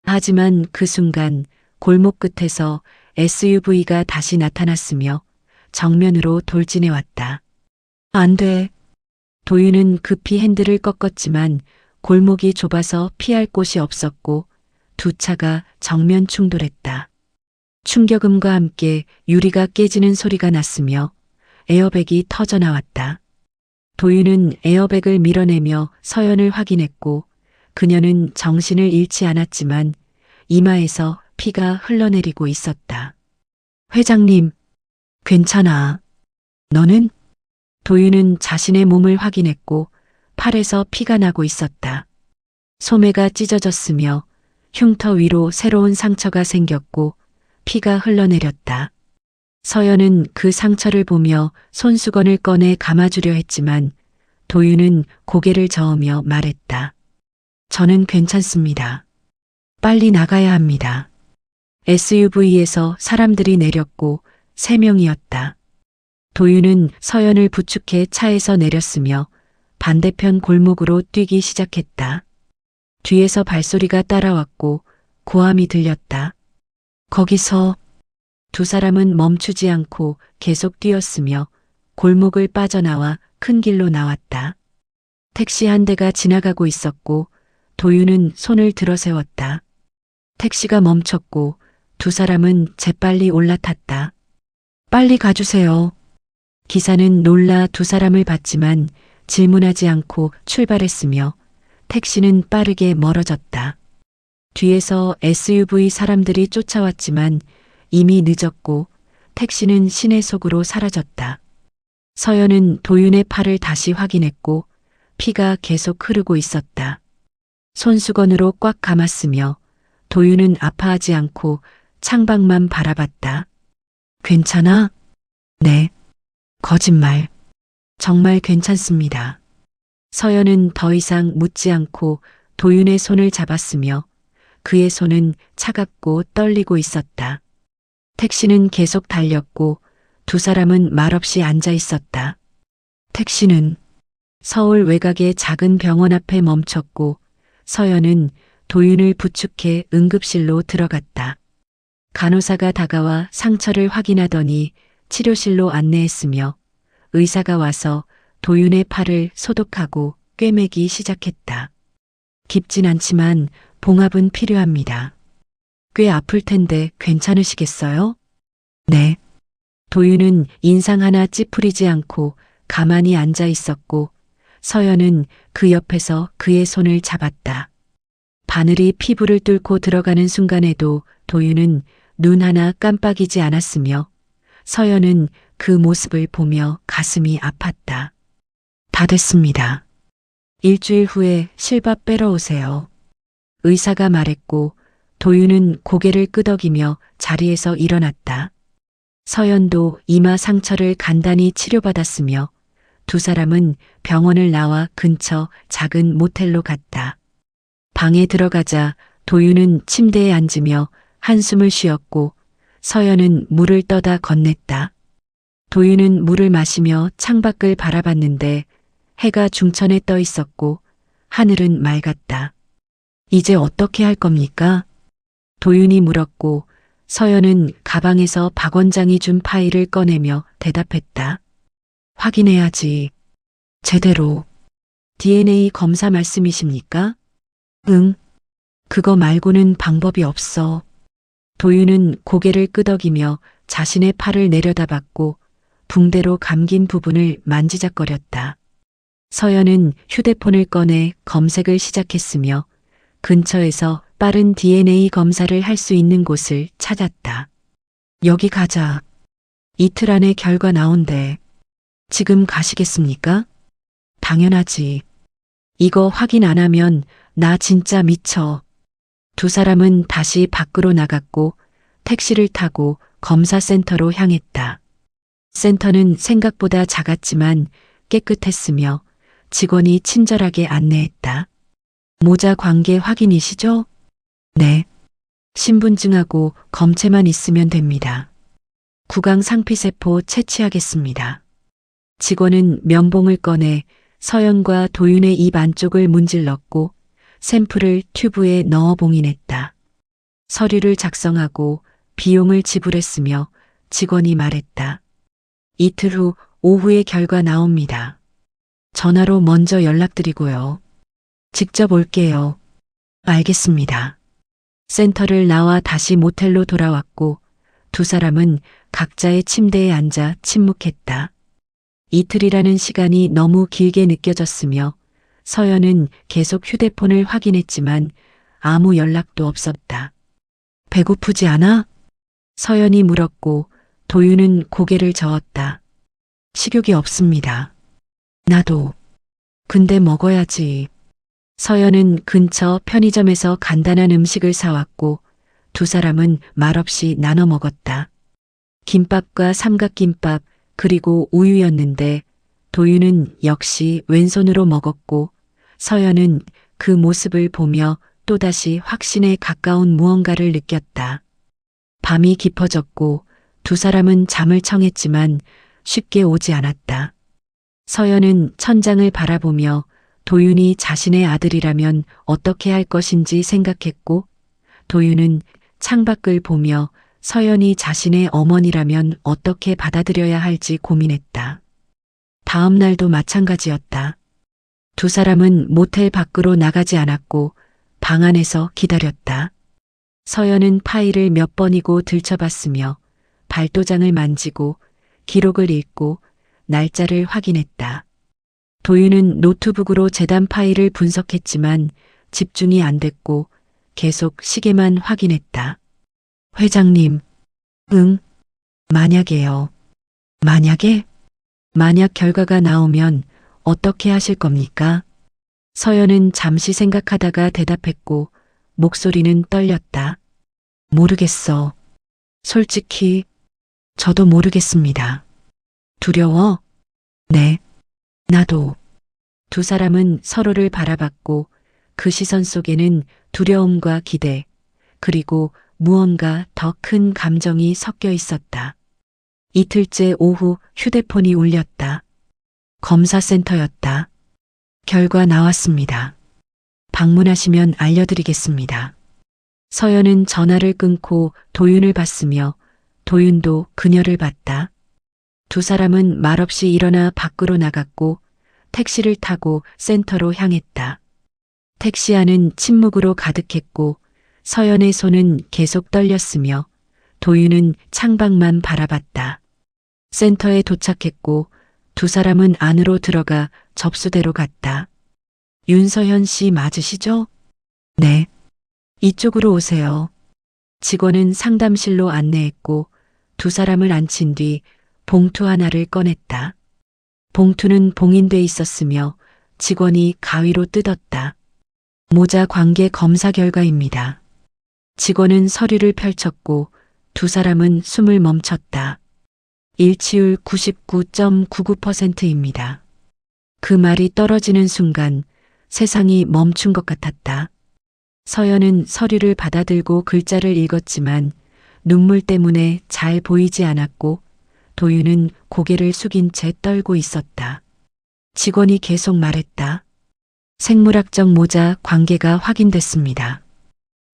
하지만 그 순간 골목 끝에서 SUV가 다시 나타났으며 정면으로 돌진해 왔다. 안 돼. 도윤은 급히 핸들을 꺾었지만 골목이 좁아서 피할 곳이 없었고 두 차가 정면 충돌했다. 충격음과 함께 유리가 깨지는 소리가 났으며 에어백이 터져 나왔다. 도윤은 에어백을 밀어내며 서연을 확인했고 그녀는 정신을 잃지 않았지만 이마에서 피가 흘러내리고 있었다. 회장님, 괜찮아. 너는? 도윤은 자신의 몸을 확인했고 팔에서 피가 나고 있었다. 소매가 찢어졌으며 흉터 위로 새로운 상처가 생겼고 피가 흘러내렸다. 서연은 그 상처를 보며 손수건을 꺼내 감아주려 했지만 도윤은 고개를 저으며 말했다. 저는 괜찮습니다. 빨리 나가야 합니다. SUV에서 사람들이 내렸고 3명이었다. 도윤은 서연을 부축해 차에서 내렸으며 반대편 골목으로 뛰기 시작했다. 뒤에서 발소리가 따라왔고 고함이 들렸다. 거기서 두 사람은 멈추지 않고 계속 뛰었으며 골목을 빠져나와 큰 길로 나왔다. 택시 한 대가 지나가고 있었고 도윤은 손을 들어세웠다. 택시가 멈췄고 두 사람은 재빨리 올라탔다. 빨리 가주세요. 기사는 놀라 두 사람을 봤지만 질문하지 않고 출발했으며 택시는 빠르게 멀어졌다. 뒤에서 SUV 사람들이 쫓아왔지만 이미 늦었고 택시는 시내 속으로 사라졌다. 서연은 도윤의 팔을 다시 확인했고 피가 계속 흐르고 있었다. 손수건으로 꽉 감았으며 도윤은 아파하지 않고 창밖만 바라봤다. 괜찮아? 네. 거짓말. 정말 괜찮습니다. 서연은 더 이상 묻지 않고 도윤의 손을 잡았으며 그의 손은 차갑고 떨리고 있었다. 택시는 계속 달렸고 두 사람은 말없이 앉아 있었다. 택시는 서울 외곽의 작은 병원 앞에 멈췄고 서연은 도윤을 부축해 응급실로 들어갔다. 간호사가 다가와 상처를 확인하더니 치료실로 안내했으며 의사가 와서 도윤의 팔을 소독하고 꿰매기 시작했다. 깊진 않지만 봉합은 필요합니다. 꽤 아플 텐데 괜찮으시겠어요? 네. 도윤은 인상 하나 찌푸리지 않고 가만히 앉아 있었고 서연은 그 옆에서 그의 손을 잡았다. 바늘이 피부를 뚫고 들어가는 순간에도 도윤은 눈 하나 깜빡이지 않았으며 서연은 그 모습을 보며 가슴이 아팠다. 다 됐습니다. 일주일 후에 실밥 빼러 오세요. 의사가 말했고 도윤은 고개를 끄덕이며 자리에서 일어났다. 서연도 이마 상처를 간단히 치료받았으며 두 사람은 병원을 나와 근처 작은 모텔로 갔다. 방에 들어가자 도윤은 침대에 앉으며 한숨을 쉬었고 서연은 물을 떠다 건넸다. 도윤은 물을 마시며 창밖을 바라봤는데 해가 중천에 떠 있었고 하늘은 맑았다. 이제 어떻게 할 겁니까? 도윤이 물었고 서연은 가방에서 박 원장이 준 파일을 꺼내며 대답했다. 확인해야지. 제대로. DNA 검사 말씀이십니까? 응. 그거 말고는 방법이 없어. 도윤은 고개를 끄덕이며 자신의 팔을 내려다봤고 붕대로 감긴 부분을 만지작거렸다. 서연은 휴대폰을 꺼내 검색을 시작했으며 근처에서 빠른 DNA 검사를 할 수 있는 곳을 찾았다. 여기 가자. 이틀 안에 결과 나온대. 지금 가시겠습니까? 당연하지. 이거 확인 안 하면 나 진짜 미쳐. 두 사람은 다시 밖으로 나갔고 택시를 타고 검사센터로 향했다. 센터는 생각보다 작았지만 깨끗했으며 직원이 친절하게 안내했다. 모자 관계 확인이시죠? 네. 신분증하고 검체만 있으면 됩니다. 구강 상피세포 채취하겠습니다. 직원은 면봉을 꺼내 서연과 도윤의 입 안쪽을 문질렀고 샘플을 튜브에 넣어 봉인했다. 서류를 작성하고 비용을 지불했으며 직원이 말했다. 이틀 후 오후에 결과 나옵니다. 전화로 먼저 연락드리고요. 직접 올게요. 알겠습니다. 센터를 나와 다시 모텔로 돌아왔고 두 사람은 각자의 침대에 앉아 침묵했다. 이틀이라는 시간이 너무 길게 느껴졌으며 서연은 계속 휴대폰을 확인했지만 아무 연락도 없었다. 배고프지 않아? 서연이 물었고 도윤은 고개를 저었다. 식욕이 없습니다. 나도. 근데 먹어야지. 서연은 근처 편의점에서 간단한 음식을 사왔고 두 사람은 말없이 나눠 먹었다. 김밥과 삼각김밥 그리고 우유였는데 도윤은 역시 왼손으로 먹었고 서연은 그 모습을 보며 또다시 확신에 가까운 무언가를 느꼈다. 밤이 깊어졌고 두 사람은 잠을 청했지만 쉽게 오지 않았다. 서연은 천장을 바라보며 도윤이 자신의 아들이라면 어떻게 할 것인지 생각했고 도윤은 창밖을 보며 서연이 자신의 어머니라면 어떻게 받아들여야 할지 고민했다. 다음 날도 마찬가지였다. 두 사람은 모텔 밖으로 나가지 않았고 방 안에서 기다렸다. 서연은 파일을 몇 번이고 들춰봤으며 발도장을 만지고 기록을 읽고 날짜를 확인했다. 도윤은 노트북으로 재단 파일을 분석했지만 집중이 안 됐고 계속 시계만 확인했다. 회장님, 응, 만약에요. 만약에? 만약 결과가 나오면 어떻게 하실 겁니까? 서연은 잠시 생각하다가 대답했고 목소리는 떨렸다. 모르겠어. 솔직히 저도 모르겠습니다. 두려워? 네, 나도. 두 사람은 서로를 바라봤고 그 시선 속에는 두려움과 기대, 그리고 무언가 더 큰 감정이 섞여 있었다. 이틀째 오후 휴대폰이 울렸다. 검사센터였다. 결과 나왔습니다. 방문하시면 알려드리겠습니다. 서연은 전화를 끊고 도윤을 봤으며 도윤도 그녀를 봤다. 두 사람은 말없이 일어나 밖으로 나갔고 택시를 타고 센터로 향했다. 택시 안은 침묵으로 가득했고 서연의 손은 계속 떨렸으며 도윤은 창밖만 바라봤다. 센터에 도착했고 두 사람은 안으로 들어가 접수대로 갔다. 윤서현 씨 맞으시죠? 네. 이쪽으로 오세요. 직원은 상담실로 안내했고 두 사람을 앉힌 뒤 봉투 하나를 꺼냈다. 봉투는 봉인돼 있었으며 직원이 가위로 뜯었다. 모자 관계 검사 결과입니다. 직원은 서류를 펼쳤고 두 사람은 숨을 멈췄다. 일치율 99.99%입니다. 그 말이 떨어지는 순간 세상이 멈춘 것 같았다. 서연은 서류를 받아들고 글자를 읽었지만 눈물 때문에 잘 보이지 않았고 도윤은 고개를 숙인 채 떨고 있었다. 직원이 계속 말했다. 생물학적 모자 관계가 확인됐습니다.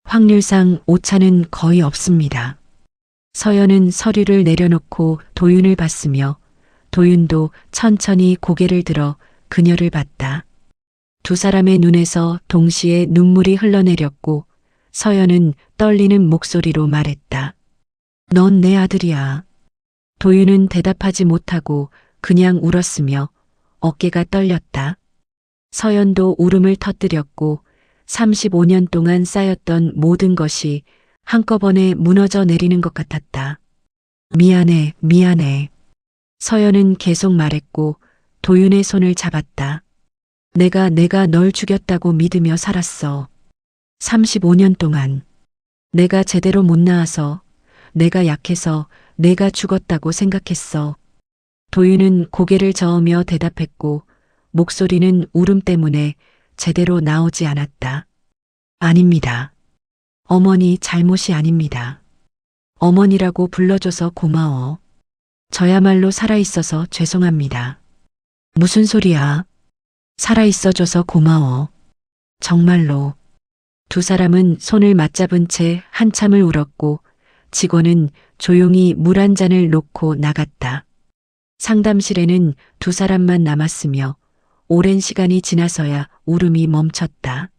확률상 오차는 거의 없습니다. 서연은 서류를 내려놓고 도윤을 봤으며 도윤도 천천히 고개를 들어 그녀를 봤다. 두 사람의 눈에서 동시에 눈물이 흘러내렸고 서연은 떨리는 목소리로 말했다. 넌 내 아들이야. 도윤은 대답하지 못하고 그냥 울었으며 어깨가 떨렸다. 서연도 울음을 터뜨렸고 35년 동안 쌓였던 모든 것이 한꺼번에 무너져 내리는 것 같았다. 미안해, 미안해. 서연은 계속 말했고 도윤의 손을 잡았다. 내가 널 죽였다고 믿으며 살았어. 35년 동안. 내가 제대로 못 낳아서, 내가 약해서 내가 죽었다고 생각했어. 도윤은 고개를 저으며 대답했고 목소리는 울음 때문에 제대로 나오지 않았다. 아닙니다. 어머니 잘못이 아닙니다. 어머니라고 불러줘서 고마워. 저야말로 살아있어서 죄송합니다. 무슨 소리야? 살아있어줘서 고마워. 정말로. 두 사람은 손을 맞잡은 채 한참을 울었고 직원은 조용히 물 한 잔을 놓고 나갔다. 상담실에는 두 사람만 남았으며 오랜 시간이 지나서야 울음이 멈췄다.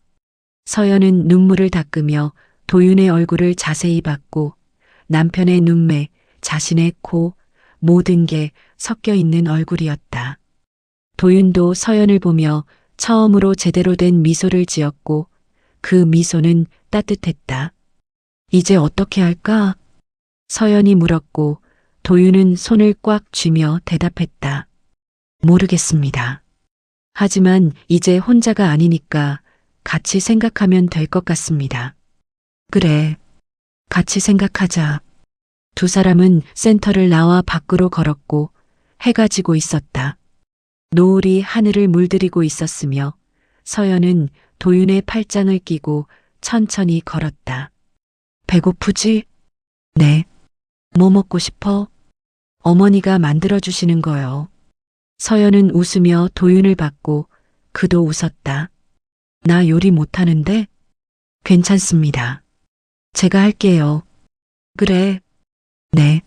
서연은 눈물을 닦으며 도윤의 얼굴을 자세히 봤고 남편의 눈매, 자신의 코, 모든 게 섞여 있는 얼굴이었다. 도윤도 서연을 보며 처음으로 제대로 된 미소를 지었고 그 미소는 따뜻했다. 이제 어떻게 할까? 서연이 물었고 도윤은 손을 꽉 쥐며 대답했다. 모르겠습니다. 하지만 이제 혼자가 아니니까 같이 생각하면 될 것 같습니다. 그래, 같이 생각하자. 두 사람은 센터를 나와 밖으로 걸었고 해가 지고 있었다. 노을이 하늘을 물들이고 있었으며 서연은 도윤의 팔짱을 끼고 천천히 걸었다. 배고프지? 네. 뭐 먹고 싶어? 어머니가 만들어주시는 거요. 서연은 웃으며 도윤을 봤고 그도 웃었다. 나 요리 못하는데? 괜찮습니다. 제가 할게요. 그래. 네.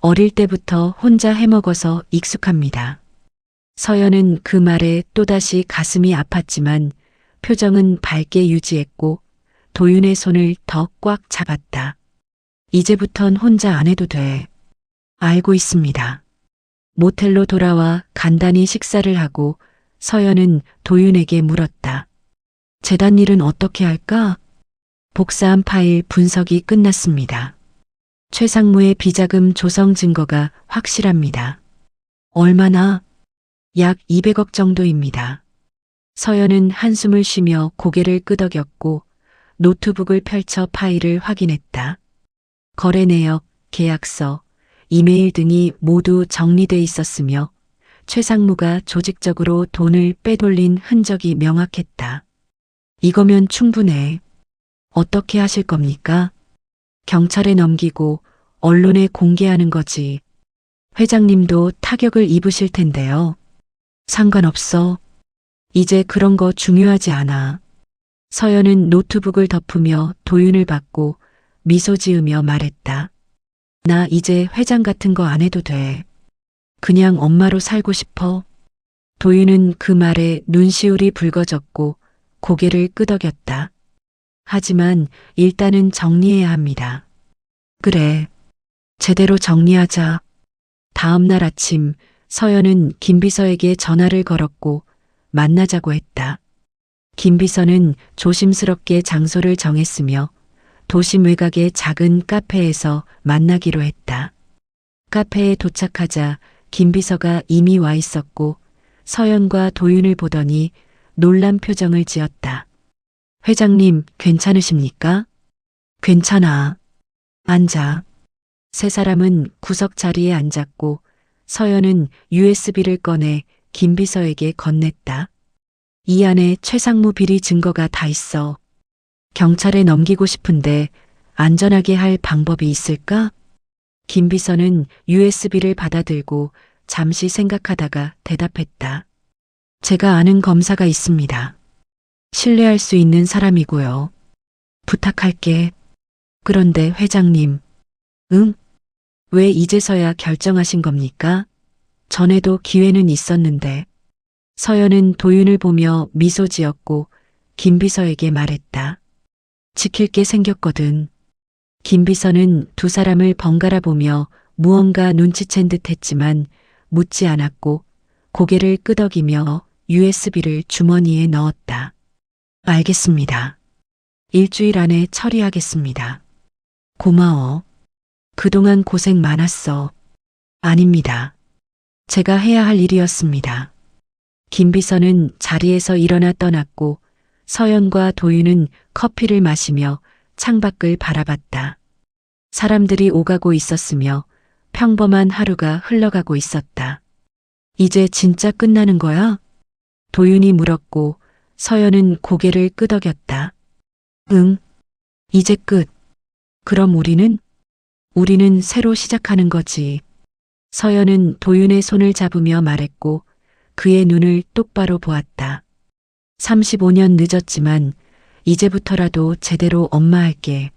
어릴 때부터 혼자 해먹어서 익숙합니다. 서연은 그 말에 또다시 가슴이 아팠지만 표정은 밝게 유지했고 도윤의 손을 더 꽉 잡았다. 이제부턴 혼자 안 해도 돼. 알고 있습니다. 모텔로 돌아와 간단히 식사를 하고 서연은 도윤에게 물었다. 재단 일은 어떻게 할까? 복사한 파일 분석이 끝났습니다. 최상무의 비자금 조성 증거가 확실합니다. 얼마나? 약 200억 정도입니다. 서연은 한숨을 쉬며 고개를 끄덕였고 노트북을 펼쳐 파일을 확인했다. 거래 내역, 계약서, 이메일 등이 모두 정리돼 있었으며 최상무가 조직적으로 돈을 빼돌린 흔적이 명확했다. 이거면 충분해. 어떻게 하실 겁니까? 경찰에 넘기고 언론에 공개하는 거지. 회장님도 타격을 입으실 텐데요. 상관없어. 이제 그런 거 중요하지 않아. 서연은 노트북을 덮으며 도윤을 받고 미소 지으며 말했다. 나 이제 회장 같은 거 안 해도 돼. 그냥 엄마로 살고 싶어. 도윤은 그 말에 눈시울이 붉어졌고 고개를 끄덕였다. 하지만 일단은 정리해야 합니다. 그래, 제대로 정리하자. 다음 날 아침 서연은 김비서에게 전화를 걸었고 만나자고 했다. 김비서는 조심스럽게 장소를 정했으며 도심 외곽의 작은 카페에서 만나기로 했다. 카페에 도착하자 김비서가 이미 와 있었고 서연과 도윤을 보더니 놀란 표정을 지었다. 회장님, 괜찮으십니까? 괜찮아. 앉아. 세 사람은 구석 자리에 앉았고 서연은 USB를 꺼내 김비서에게 건넸다. 이 안에 최상무 비리 증거가 다 있어. 경찰에 넘기고 싶은데 안전하게 할 방법이 있을까? 김비서는 USB를 받아들고 잠시 생각하다가 대답했다. 제가 아는 검사가 있습니다. 신뢰할 수 있는 사람이고요. 부탁할게. 그런데 회장님, 응? 왜 이제서야 결정하신 겁니까? 전에도 기회는 있었는데. 서연은 도윤을 보며 미소 지었고 김비서에게 말했다. 지킬 게 생겼거든. 김비서는 두 사람을 번갈아 보며 무언가 눈치챈 듯 했지만 묻지 않았고 고개를 끄덕이며 USB를 주머니에 넣었다. 알겠습니다. 일주일 안에 처리하겠습니다. 고마워. 그동안 고생 많았어. 아닙니다. 제가 해야 할 일이었습니다. 김비서는 자리에서 일어나 떠났고 서연과 도윤은 커피를 마시며 창밖을 바라봤다. 사람들이 오가고 있었으며 평범한 하루가 흘러가고 있었다. 이제 진짜 끝나는 거야? 도윤이 물었고 서연은 고개를 끄덕였다. 응, 이제 끝. 그럼 우리는 새로 시작하는 거지. 서연은 도윤의 손을 잡으며 말했고 그의 눈을 똑바로 보았다. 35년 늦었지만 이제부터라도 제대로 엄마할게.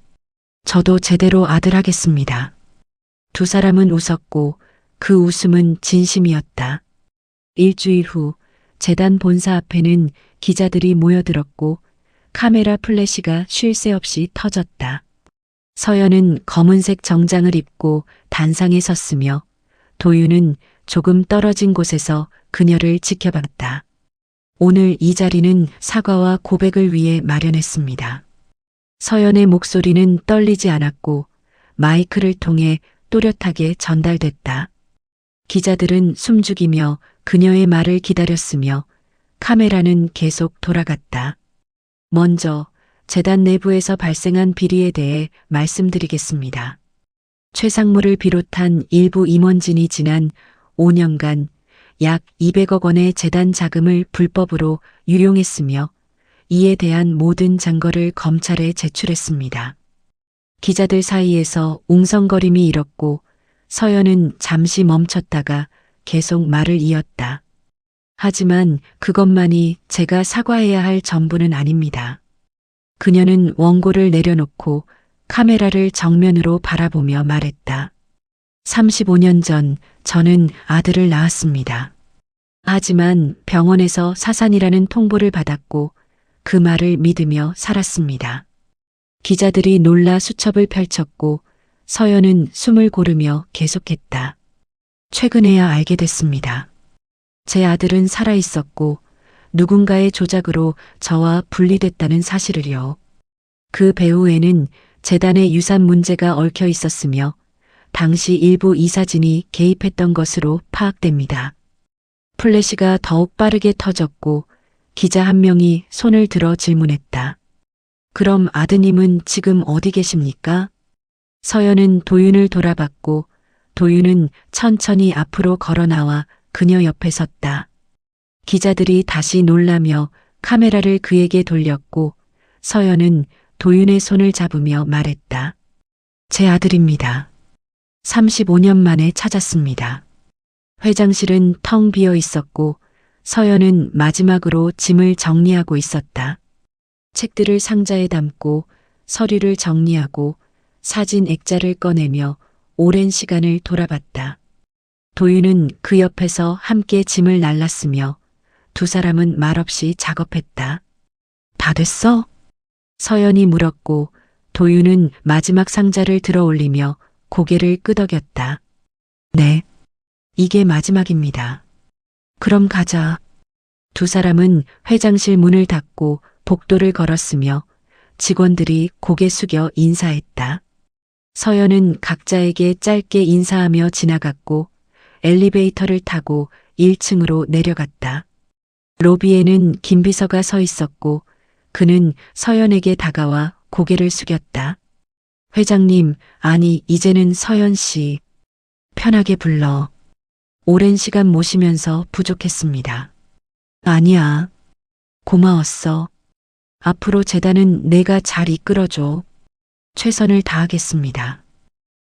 저도 제대로 아들 하겠습니다. 두 사람은 웃었고 그 웃음은 진심이었다. 일주일 후 재단 본사 앞에는 기자들이 모여들었고 카메라 플래시가 쉴 새 없이 터졌다. 서연은 검은색 정장을 입고 단상에 섰으며 도윤은 조금 떨어진 곳에서 그녀를 지켜봤다. 오늘 이 자리는 사과와 고백을 위해 마련했습니다. 서연의 목소리는 떨리지 않았고 마이크를 통해 또렷하게 전달됐다. 기자들은 숨죽이며 그녀의 말을 기다렸으며 카메라는 계속 돌아갔다. 먼저 재단 내부에서 발생한 비리에 대해 말씀드리겠습니다. 최상무를 비롯한 일부 임원진이 지난 5년간 약 200억 원의 재단 자금을 불법으로 유용했으며 이에 대한 모든 증거를 검찰에 제출했습니다. 기자들 사이에서 웅성거림이 일었고 서연은 잠시 멈췄다가 계속 말을 이었다. 하지만 그것만이 제가 사과해야 할 전부는 아닙니다. 그녀는 원고를 내려놓고 카메라를 정면으로 바라보며 말했다. 35년 전 저는 아들을 낳았습니다. 하지만 병원에서 사산이라는 통보를 받았고 그 말을 믿으며 살았습니다. 기자들이 놀라 수첩을 펼쳤고 서연은 숨을 고르며 계속했다. 최근에야 알게 됐습니다. 제 아들은 살아있었고 누군가의 조작으로 저와 분리됐다는 사실을요. 그 배후에는 재단의 유산 문제가 얽혀 있었으며 당시 일부 이사진이 개입했던 것으로 파악됩니다. 플래시가 더욱 빠르게 터졌고 기자 한 명이 손을 들어 질문했다. 그럼 아드님은 지금 어디 계십니까? 서연은 도윤을 돌아봤고 도윤은 천천히 앞으로 걸어 나와 그녀 옆에 섰다. 기자들이 다시 놀라며 카메라를 그에게 돌렸고 서연은 도윤의 손을 잡으며 말했다. 제 아들입니다. 35년 만에 찾았습니다. 회장실은 텅 비어 있었고 서연은 마지막으로 짐을 정리하고 있었다. 책들을 상자에 담고 서류를 정리하고 사진 액자를 꺼내며 오랜 시간을 돌아봤다. 도윤은 그 옆에서 함께 짐을 날랐으며 두 사람은 말없이 작업했다. 다 됐어? 서연이 물었고 도윤은 마지막 상자를 들어 올리며 고개를 끄덕였다. 네. 이게 마지막입니다. 그럼 가자. 두 사람은 회장실 문을 닫고 복도를 걸었으며 직원들이 고개 숙여 인사했다. 서연은 각자에게 짧게 인사하며 지나갔고 엘리베이터를 타고 1층으로 내려갔다. 로비에는 김비서가 서 있었고 그는 서연에게 다가와 고개를 숙였다. 회장님, 아니 이제는 서연 씨. 편하게 불러. 오랜 시간 모시면서 부족했습니다. 아니야. 고마웠어. 앞으로 재단은 내가 잘 이끌어줘. 최선을 다하겠습니다.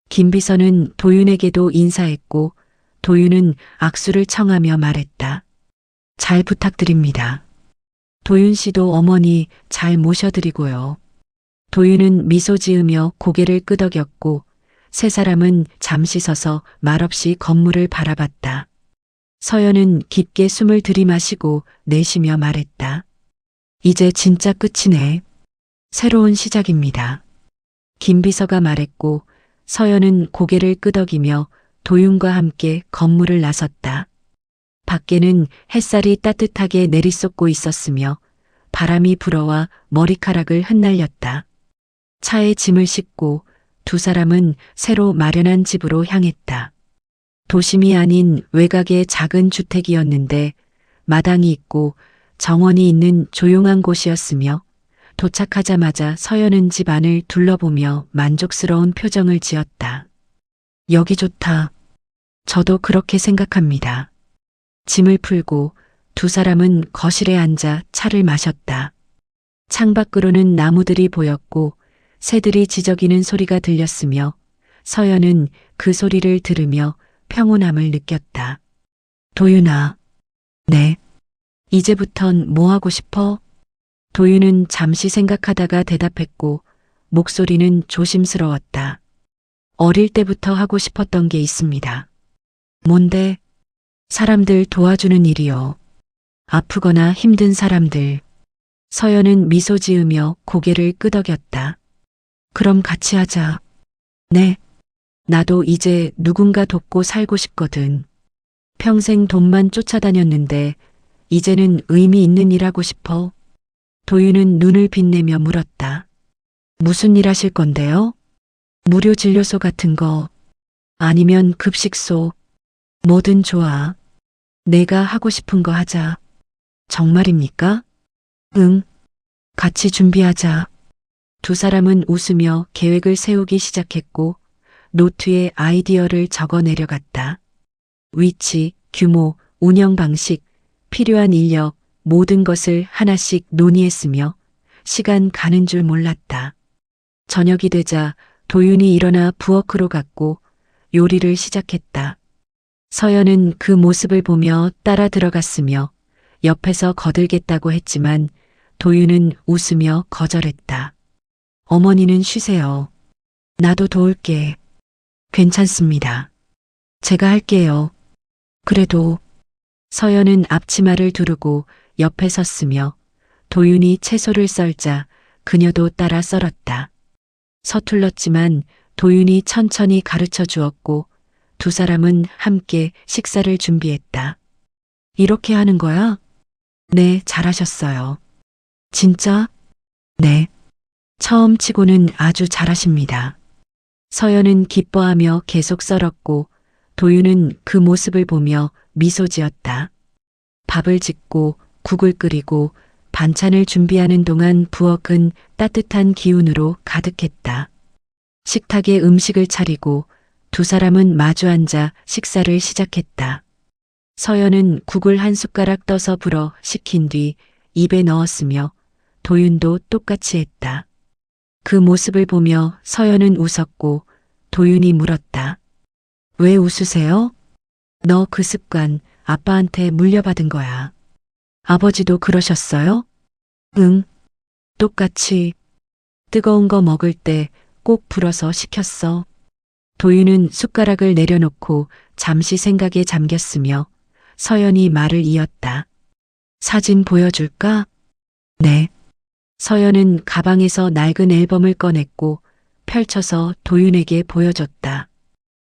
김비서는 도윤에게도 인사했고 도윤은 악수를 청하며 말했다. 잘 부탁드립니다. 도윤 씨도 어머니 잘 모셔드리고요. 도윤은 미소 지으며 고개를 끄덕였고 세 사람은 잠시 서서 말없이 건물을 바라봤다. 서연은 깊게 숨을 들이마시고 내쉬며 말했다. 이제 진짜 끝이네. 새로운 시작입니다. 김비서가 말했고 서연은 고개를 끄덕이며 도윤과 함께 건물을 나섰다. 밖에는 햇살이 따뜻하게 내리쏟고 있었으며 바람이 불어와 머리카락을 흩날렸다. 차에 짐을 싣고 두 사람은 새로 마련한 집으로 향했다. 도심이 아닌 외곽의 작은 주택이었는데 마당이 있고 정원이 있는 조용한 곳이었으며 도착하자마자 서연은 집 안을 둘러보며 만족스러운 표정을 지었다. 여기 좋다. 저도 그렇게 생각합니다. 짐을 풀고 두 사람은 거실에 앉아 차를 마셨다. 창밖으로는 나무들이 보였고 새들이 지저귀는 소리가 들렸으며 서연은 그 소리를 들으며 평온함을 느꼈다. 도윤아. 네. 이제부턴 뭐 하고 싶어? 도윤은 잠시 생각하다가 대답했고 목소리는 조심스러웠다. 어릴 때부터 하고 싶었던 게 있습니다. 뭔데? 사람들 도와주는 일이요. 아프거나 힘든 사람들. 서연은 미소 지으며 고개를 끄덕였다. 그럼 같이 하자. 네. 나도 이제 누군가 돕고 살고 싶거든. 평생 돈만 쫓아다녔는데 이제는 의미 있는 일 하고 싶어. 도윤은 눈을 빛내며 물었다. 무슨 일 하실 건데요? 무료 진료소 같은 거. 아니면 급식소. 뭐든 좋아. 내가 하고 싶은 거 하자. 정말입니까? 응. 같이 준비하자. 두 사람은 웃으며 계획을 세우기 시작했고 노트에 아이디어를 적어 내려갔다. 위치, 규모, 운영 방식, 필요한 인력, 모든 것을 하나씩 논의했으며 시간 가는 줄 몰랐다. 저녁이 되자 도윤이 일어나 부엌으로 갔고 요리를 시작했다. 서연은 그 모습을 보며 따라 들어갔으며 옆에서 거들겠다고 했지만 도윤은 웃으며 거절했다. 어머니는 쉬세요. 나도 도울게. 괜찮습니다. 제가 할게요. 그래도 서연은 앞치마를 두르고 옆에 섰으며 도윤이 채소를 썰자 그녀도 따라 썰었다. 서툴렀지만 도윤이 천천히 가르쳐 주었고 두 사람은 함께 식사를 준비했다. 이렇게 하는 거야? 네, 잘하셨어요. 진짜? 네. 처음 치고는 아주 잘하십니다. 서연은 기뻐하며 계속 썰었고 도윤은 그 모습을 보며 미소 지었다. 밥을 짓고 국을 끓이고 반찬을 준비하는 동안 부엌은 따뜻한 기운으로 가득했다. 식탁에 음식을 차리고 두 사람은 마주 앉아 식사를 시작했다. 서연은 국을 한 숟가락 떠서 불어 식힌 뒤 입에 넣었으며 도윤도 똑같이 했다. 그 모습을 보며 서연은 웃었고 도윤이 물었다. 왜 웃으세요? 너 그 습관 아빠한테 물려받은 거야. 아버지도 그러셨어요? 응. 똑같이. 뜨거운 거 먹을 때 꼭 불어서 식혔어. 도윤은 숟가락을 내려놓고 잠시 생각에 잠겼으며 서연이 말을 이었다. 사진 보여줄까? 네. 서연은 가방에서 낡은 앨범을 꺼냈고 펼쳐서 도윤에게 보여줬다.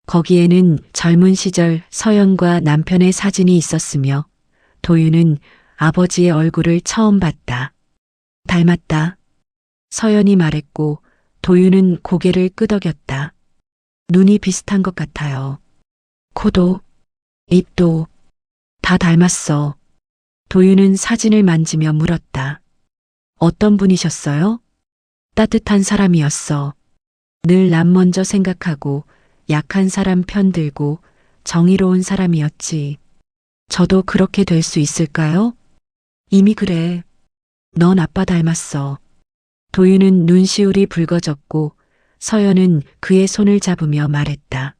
거기에는 젊은 시절 서연과 남편의 사진이 있었으며 도윤은 아버지의 얼굴을 처음 봤다. 닮았다. 서연이 말했고 도윤은 고개를 끄덕였다. 눈이 비슷한 것 같아요. 코도, 입도 다 닮았어. 도윤은 사진을 만지며 물었다. 어떤 분이셨어요? 따뜻한 사람이었어. 늘 남 먼저 생각하고 약한 사람 편 들고 정의로운 사람이었지. 저도 그렇게 될 수 있을까요? 이미 그래. 넌 아빠 닮았어. 도윤은 눈시울이 붉어졌고 서연은 그의 손을 잡으며 말했다.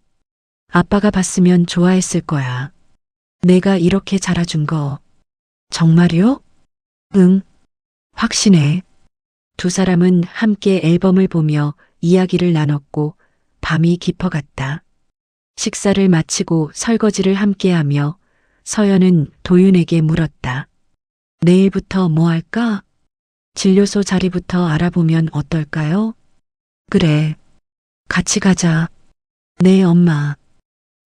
아빠가 봤으면 좋아했을 거야. 내가 이렇게 자라준 거. 정말요? 응, 확신해. 두 사람은 함께 앨범을 보며 이야기를 나눴고 밤이 깊어갔다. 식사를 마치고 설거지를 함께하며 서연은 도윤에게 물었다. 내일부터 뭐 할까? 진료소 자리부터 알아보면 어떨까요? 그래, 같이 가자. 네, 엄마.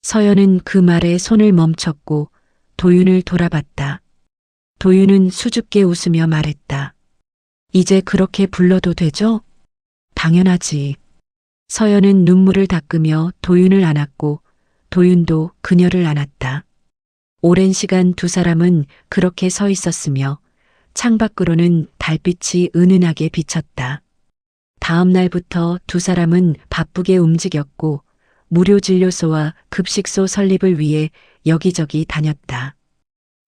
서연은 그 말에 손을 멈췄고 도윤을 돌아봤다. 도윤은 수줍게 웃으며 말했다. 이제 그렇게 불러도 되죠? 당연하지. 서연은 눈물을 닦으며 도윤을 안았고 도윤도 그녀를 안았다. 오랜 시간 두 사람은 그렇게 서 있었으며 창밖으로는 달빛이 은은하게 비쳤다. 다음 날부터 두 사람은 바쁘게 움직였고 무료 진료소와 급식소 설립을 위해 여기저기 다녔다.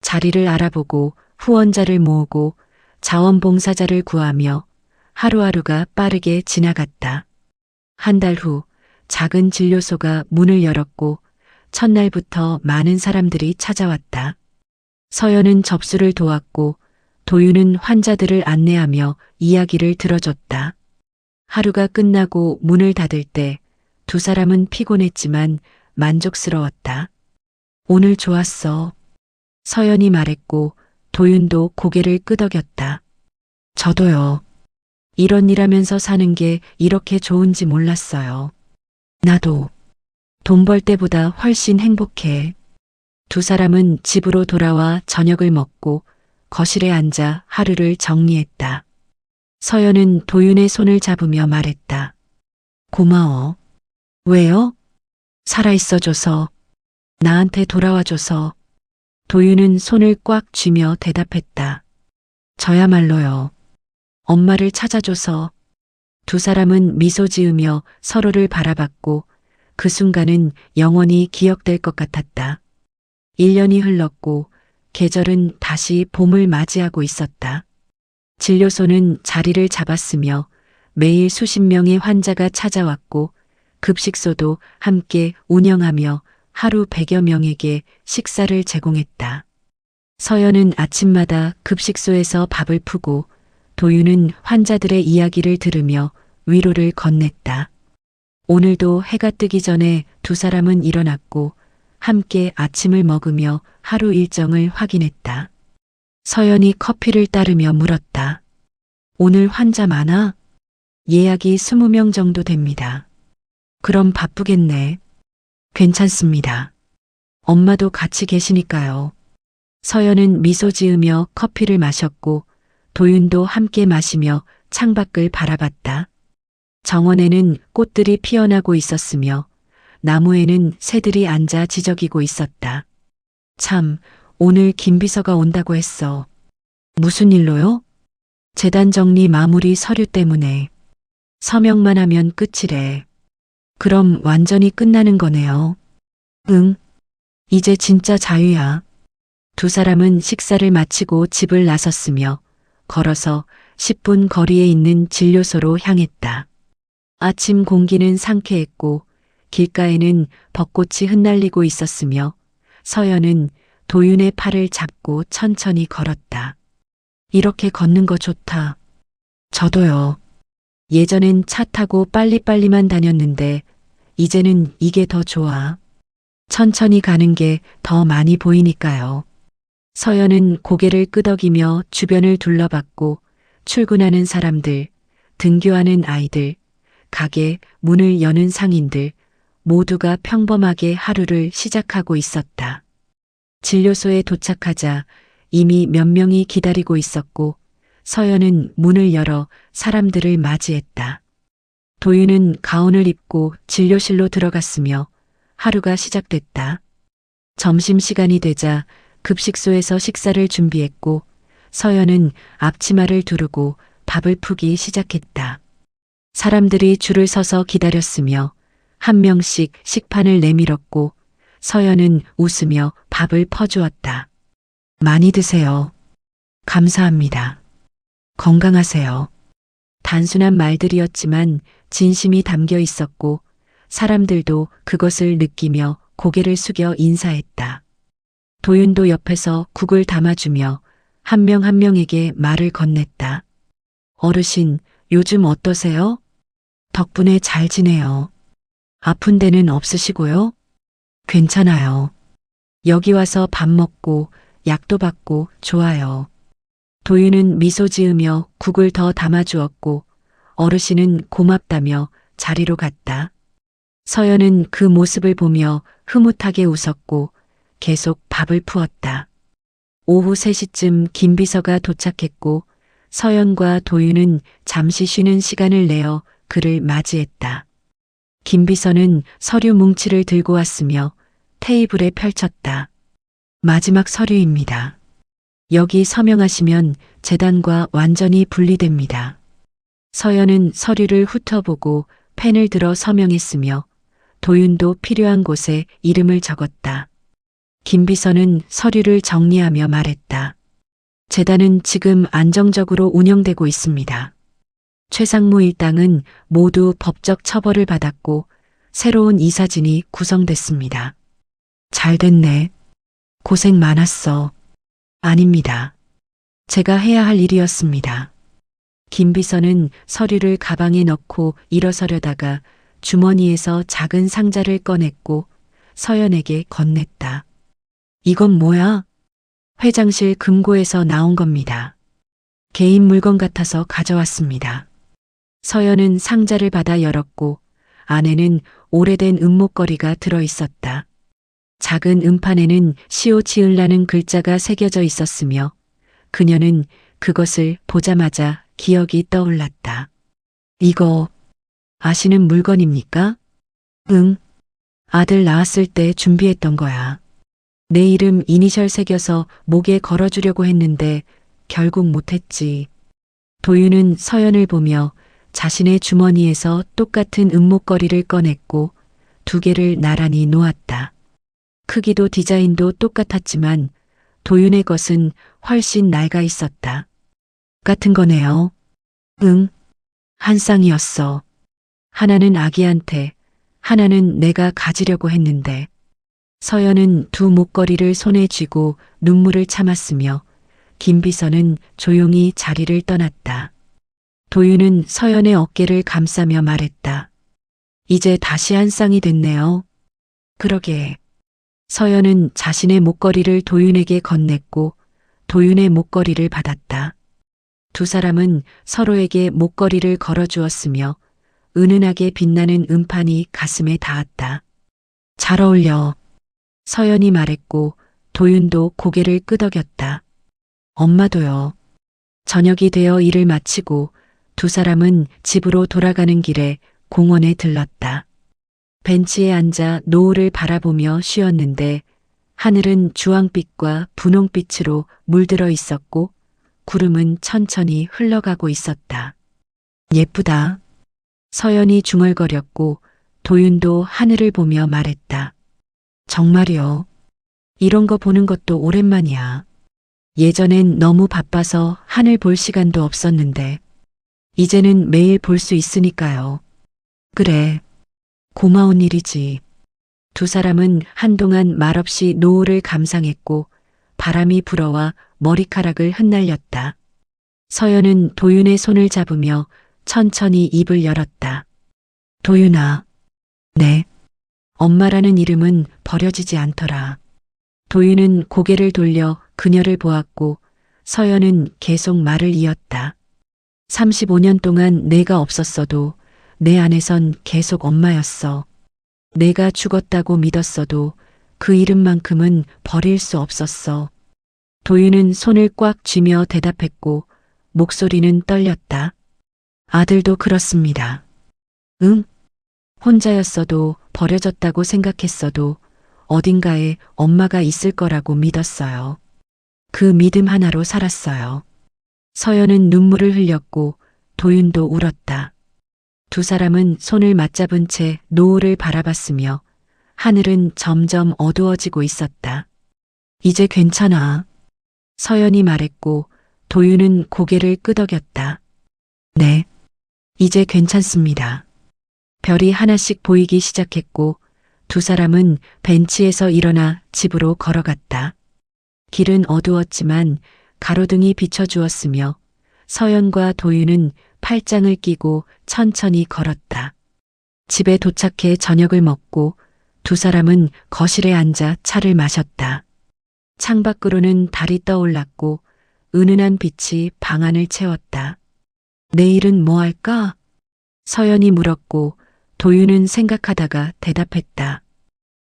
자리를 알아보고 후원자를 모으고 자원봉사자를 구하며 하루하루가 빠르게 지나갔다. 한 달 후 작은 진료소가 문을 열었고 첫날부터 많은 사람들이 찾아왔다. 서연은 접수를 도왔고 도윤은 환자들을 안내하며 이야기를 들어줬다. 하루가 끝나고 문을 닫을 때 두 사람은 피곤했지만 만족스러웠다. 오늘 좋았어. 서연이 말했고 도윤도 고개를 끄덕였다. 저도요. 이런 일하면서 사는 게 이렇게 좋은지 몰랐어요. 나도 돈 벌 때보다 훨씬 행복해. 두 사람은 집으로 돌아와 저녁을 먹고 거실에 앉아 하루를 정리했다. 서연은 도윤의 손을 잡으며 말했다. 고마워. 왜요? 살아있어줘서, 나한테 돌아와줘서. 도윤은 손을 꽉 쥐며 대답했다. 저야말로요. 엄마를 찾아줘서. 두 사람은 미소 지으며 서로를 바라봤고 그 순간은 영원히 기억될 것 같았다. 1년이 흘렀고 계절은 다시 봄을 맞이하고 있었다. 진료소는 자리를 잡았으며 매일 수십 명의 환자가 찾아왔고 급식소도 함께 운영하며 하루 100여 명에게 식사를 제공했다. 서연은 아침마다 급식소에서 밥을 푸고 도윤은 환자들의 이야기를 들으며 위로를 건넸다. 오늘도 해가 뜨기 전에 두 사람은 일어났고 함께 아침을 먹으며 하루 일정을 확인했다. 서연이 커피를 따르며 물었다. 오늘 환자 많아? 예약이 20명 정도 됩니다. 그럼 바쁘겠네. 괜찮습니다. 엄마도 같이 계시니까요. 서연은 미소 지으며 커피를 마셨고 도윤도 함께 마시며 창밖을 바라봤다. 정원에는 꽃들이 피어나고 있었으며 나무에는 새들이 앉아 지저귀고 있었다. 참, 오늘 김 비서가 온다고 했어. 무슨 일로요? 재단 정리 마무리 서류 때문에. 서명만 하면 끝이래. 그럼 완전히 끝나는 거네요. 응. 이제 진짜 자유야. 두 사람은 식사를 마치고 집을 나섰으며 걸어서 10분 거리에 있는 진료소로 향했다. 아침 공기는 상쾌했고 길가에는 벚꽃이 흩날리고 있었으며 서연은 도윤의 팔을 잡고 천천히 걸었다. 이렇게 걷는 거 좋다. 저도요. 예전엔 차 타고 빨리빨리만 다녔는데 이제는 이게 더 좋아. 천천히 가는 게 더 많이 보이니까요. 서연은 고개를 끄덕이며 주변을 둘러봤고 출근하는 사람들, 등교하는 아이들, 가게, 문을 여는 상인들 모두가 평범하게 하루를 시작하고 있었다. 진료소에 도착하자 이미 몇 명이 기다리고 있었고 서연은 문을 열어 사람들을 맞이했다. 도윤은 가운을 입고 진료실로 들어갔으며 하루가 시작됐다. 점심시간이 되자 급식소에서 식사를 준비했고 서연은 앞치마를 두르고 밥을 푸기 시작했다. 사람들이 줄을 서서 기다렸으며 한 명씩 식판을 내밀었고 서연은 웃으며 밥을 퍼주었다. 많이 드세요. 감사합니다. 건강하세요. 단순한 말들이었지만 진심이 담겨 있었고 사람들도 그것을 느끼며 고개를 숙여 인사했다. 도윤도 옆에서 국을 담아주며 한 명 한 명에게 말을 건넸다. 어르신, 요즘 어떠세요? 덕분에 잘 지내요. 아픈 데는 없으시고요? 괜찮아요. 여기 와서 밥 먹고 약도 받고 좋아요. 도윤은 미소 지으며 국을 더 담아주었고 어르신은 고맙다며 자리로 갔다. 서연은 그 모습을 보며 흐뭇하게 웃었고 계속 밥을 푸었다. 오후 3시쯤 김비서가 도착했고 서연과 도윤은 잠시 쉬는 시간을 내어 그를 맞이했다. 김비서는 서류 뭉치를 들고 왔으며 테이블에 펼쳤다. 마지막 서류입니다. 여기 서명하시면 재단과 완전히 분리됩니다. 서연은 서류를 훑어보고 펜을 들어 서명했으며 도윤도 필요한 곳에 이름을 적었다. 김비서는 서류를 정리하며 말했다. 재단은 지금 안정적으로 운영되고 있습니다. 최상무 일당은 모두 법적 처벌을 받았고 새로운 이사진이 구성됐습니다. 잘 됐네. 고생 많았어. 아닙니다. 제가 해야 할 일이었습니다. 김비서는 서류를 가방에 넣고 일어서려다가 주머니에서 작은 상자를 꺼냈고 서연에게 건넸다. 이건 뭐야? 회장실 금고에서 나온 겁니다. 개인 물건 같아서 가져왔습니다. 서연은 상자를 받아 열었고 안에는 오래된 은목걸이가 들어 있었다. 작은 음판에는 시오 지을라는 글자가 새겨져 있었으며 그녀는 그것을 보자마자 기억이 떠올랐다. 이거 아시는 물건입니까? 응. 아들 낳았을 때 준비했던 거야. 내 이름 이니셜 새겨서 목에 걸어주려고 했는데 결국 못했지. 도윤은 서연을 보며 자신의 주머니에서 똑같은 은목걸이를 꺼냈고 2개를 나란히 놓았다. 크기도 디자인도 똑같았지만 도윤의 것은 훨씬 낡아 있었다. 같은 거네요. 응. 한 쌍이었어. 하나는 아기한테, 하나는 내가 가지려고 했는데. 서연은 2 목걸이를 손에 쥐고 눈물을 참았으며 김비서는 조용히 자리를 떠났다. 도윤은 서연의 어깨를 감싸며 말했다. 이제 다시 한 쌍이 됐네요. 그러게. 서연은 자신의 목걸이를 도윤에게 건넸고 도윤의 목걸이를 받았다. 2 사람은 서로에게 목걸이를 걸어주었으며 은은하게 빛나는 음판이 가슴에 닿았다. 잘 어울려. 서연이 말했고 도윤도 고개를 끄덕였다. 엄마도요. 저녁이 되어 일을 마치고 2 사람은 집으로 돌아가는 길에 공원에 들렀다. 벤치에 앉아 노을을 바라보며 쉬었는데 하늘은 주황빛과 분홍빛으로 물들어 있었고 구름은 천천히 흘러가고 있었다. 예쁘다. 서연이 중얼거렸고 도윤도 하늘을 보며 말했다. 정말이요. 이런 거 보는 것도 오랜만이야. 예전엔 너무 바빠서 하늘 볼 시간도 없었는데 이제는 매일 볼 수 있으니까요. 그래. 고마운 일이지. 2 사람은 한동안 말없이 노을을 감상했고 바람이 불어와 머리카락을 흩날렸다. 서연은 도윤의 손을 잡으며 천천히 입을 열었다. 도윤아. 네. 엄마라는 이름은 버려지지 않더라. 도윤은 고개를 돌려 그녀를 보았고 서연은 계속 말을 이었다. 35년 동안 내가 없었어도 내 안에선 계속 엄마였어. 내가 죽었다고 믿었어도 그 이름만큼은 버릴 수 없었어. 도윤은 손을 꽉 쥐며 대답했고 목소리는 떨렸다. 아들도 그렇습니다. 응? 혼자였어도 버려졌다고 생각했어도 어딘가에 엄마가 있을 거라고 믿었어요. 그 믿음 하나로 살았어요. 서연은 눈물을 흘렸고 도윤도 울었다. 두 사람은 손을 맞잡은 채 노을을 바라봤으며 하늘은 점점 어두워지고 있었다. 이제 괜찮아. 서연이 말했고 도윤은 고개를 끄덕였다. 네. 이제 괜찮습니다. 별이 하나씩 보이기 시작했고 두 사람은 벤치에서 일어나 집으로 걸어갔다. 길은 어두웠지만 가로등이 비춰주었으며 서연과 도윤은 팔짱을 끼고 천천히 걸었다. 집에 도착해 저녁을 먹고 두 사람은 거실에 앉아 차를 마셨다. 창밖으로는 달이 떠올랐고 은은한 빛이 방 안을 채웠다. 내일은 뭐 할까? 서연이 물었고 도윤은 생각하다가 대답했다.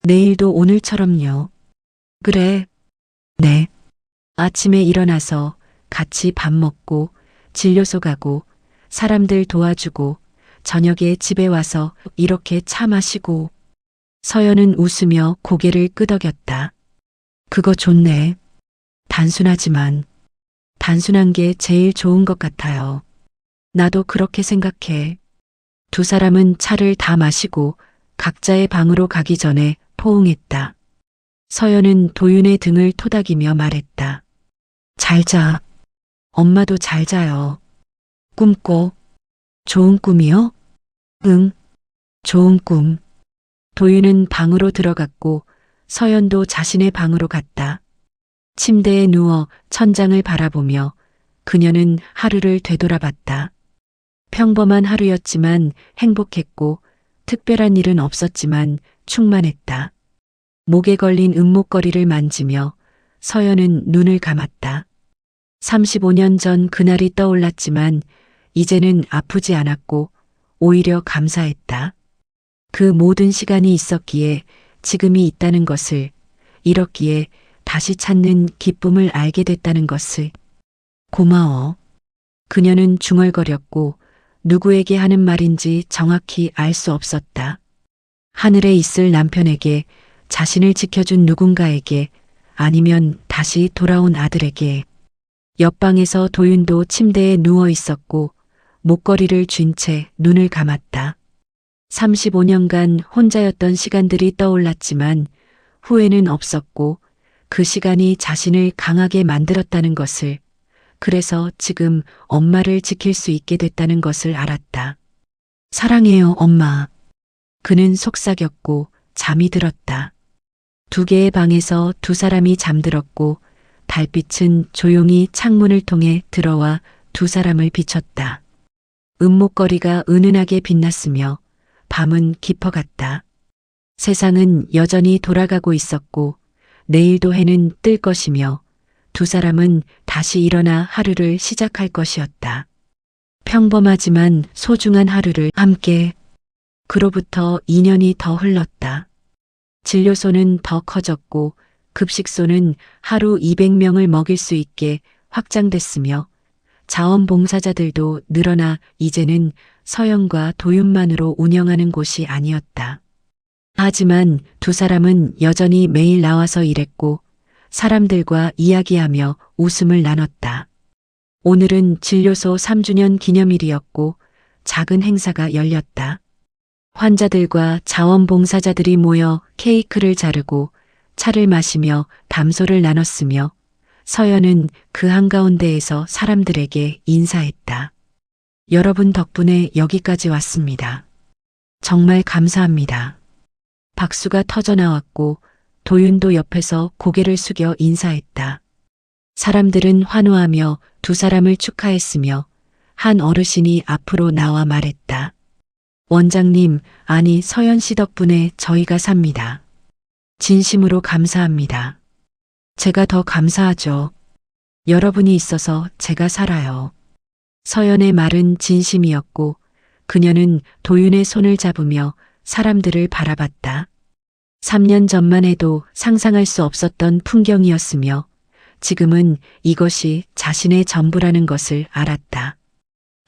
내일도 오늘처럼요. 그래. 네. 아침에 일어나서 같이 밥 먹고 진료소 가고 사람들 도와주고 저녁에 집에 와서 이렇게 차 마시고. 서연은 웃으며 고개를 끄덕였다. 그거 좋네. 단순하지만 단순한 게 제일 좋은 것 같아요. 나도 그렇게 생각해. 두 사람은 차를 다 마시고 각자의 방으로 가기 전에 포옹했다. 서연은 도윤의 등을 토닥이며 말했다. 잘 자. 엄마도 잘 자요. 꿈 꿔. 좋은 꿈이요? 응. 좋은 꿈. 도윤은 방으로 들어갔고 서연도 자신의 방으로 갔다. 침대에 누워 천장을 바라보며 그녀는 하루를 되돌아봤다. 평범한 하루였지만 행복했고 특별한 일은 없었지만 충만했다. 목에 걸린 은목걸이를 만지며 서연은 눈을 감았다. 35년 전 그날이 떠올랐지만 이제는 아프지 않았고 오히려 감사했다. 그 모든 시간이 있었기에 지금이 있다는 것을, 이렇기에 다시 찾는 기쁨을 알게 됐다는 것을. 고마워. 그녀는 중얼거렸고 누구에게 하는 말인지 정확히 알 수 없었다. 하늘에 있을 남편에게, 자신을 지켜준 누군가에게, 아니면 다시 돌아온 아들에게. 옆방에서 도윤도 침대에 누워 있었고 목걸이를 쥔 채 눈을 감았다. 35년간 혼자였던 시간들이 떠올랐지만 후회는 없었고 그 시간이 자신을 강하게 만들었다는 것을, 그래서 지금 엄마를 지킬 수 있게 됐다는 것을 알았다. 사랑해요, 엄마. 그는 속삭였고 잠이 들었다. 두 개의 방에서 두 사람이 잠들었고 달빛은 조용히 창문을 통해 들어와 두 사람을 비췄다. 은목걸이가 은은하게 빛났으며 밤은 깊어갔다. 세상은 여전히 돌아가고 있었고 내일도 해는 뜰 것이며 두 사람은 다시 일어나 하루를 시작할 것이었다. 평범하지만 소중한 하루를 함께. 그로부터 2년이 더 흘렀다. 진료소는 더 커졌고 급식소는 하루 200명을 먹일 수 있게 확장됐으며 자원봉사자들도 늘어나 이제는 서연과 도윤만으로 운영하는 곳이 아니었다. 하지만 두 사람은 여전히 매일 나와서 일했고 사람들과 이야기하며 웃음을 나눴다. 오늘은 진료소 3주년 기념일이었고 작은 행사가 열렸다. 환자들과 자원봉사자들이 모여 케이크를 자르고 차를 마시며 담소를 나눴으며 서연은 그 한가운데에서 사람들에게 인사했다. 여러분 덕분에 여기까지 왔습니다. 정말 감사합니다. 박수가 터져나왔고 도윤도 옆에서 고개를 숙여 인사했다. 사람들은 환호하며 두 사람을 축하했으며 한 어르신이 앞으로 나와 말했다. 원장님, 아니 서연 씨 덕분에 저희가 삽니다. 진심으로 감사합니다. 제가 더 감사하죠. 여러분이 있어서 제가 살아요. 서연의 말은 진심이었고 그녀는 도윤의 손을 잡으며 사람들을 바라봤다. 3년 전만 해도 상상할 수 없었던 풍경이었으며 지금은 이것이 자신의 전부라는 것을 알았다.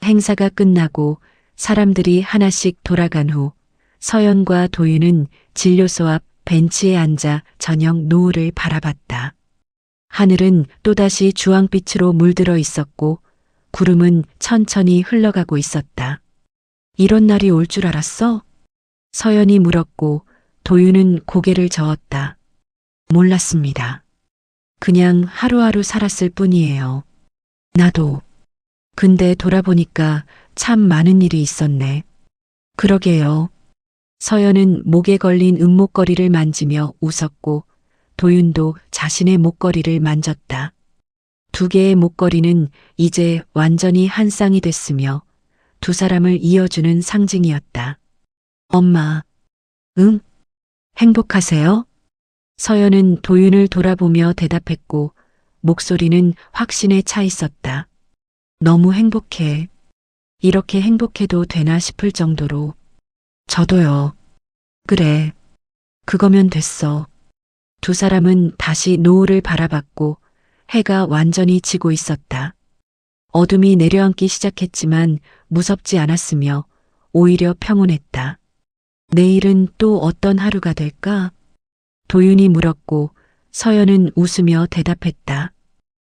행사가 끝나고 사람들이 하나씩 돌아간 후 서연과 도윤은 진료소 앞 벤치에 앉아 저녁 노을을 바라봤다. 하늘은 또다시 주황빛으로 물들어 있었고 구름은 천천히 흘러가고 있었다. 이런 날이 올 줄 알았어? 서연이 물었고 도윤은 고개를 저었다. 몰랐습니다. 그냥 하루하루 살았을 뿐이에요. 나도. 근데 돌아보니까 참 많은 일이 있었네. 그러게요. 서연은 목에 걸린 은목걸이를 만지며 웃었고 도윤도 자신의 목걸이를 만졌다. 두 개의 목걸이는 이제 완전히 한 쌍이 됐으며 두 사람을 이어주는 상징이었다. 엄마. 응? 행복하세요? 서연은 도윤을 돌아보며 대답했고 목소리는 확신에 차 있었다. 너무 행복해. 이렇게 행복해도 되나 싶을 정도로. 저도요. 그래. 그거면 됐어. 두 사람은 다시 노을을 바라봤고 해가 완전히 지고 있었다. 어둠이 내려앉기 시작했지만 무섭지 않았으며 오히려 평온했다. 내일은 또 어떤 하루가 될까? 도윤이 물었고 서연은 웃으며 대답했다.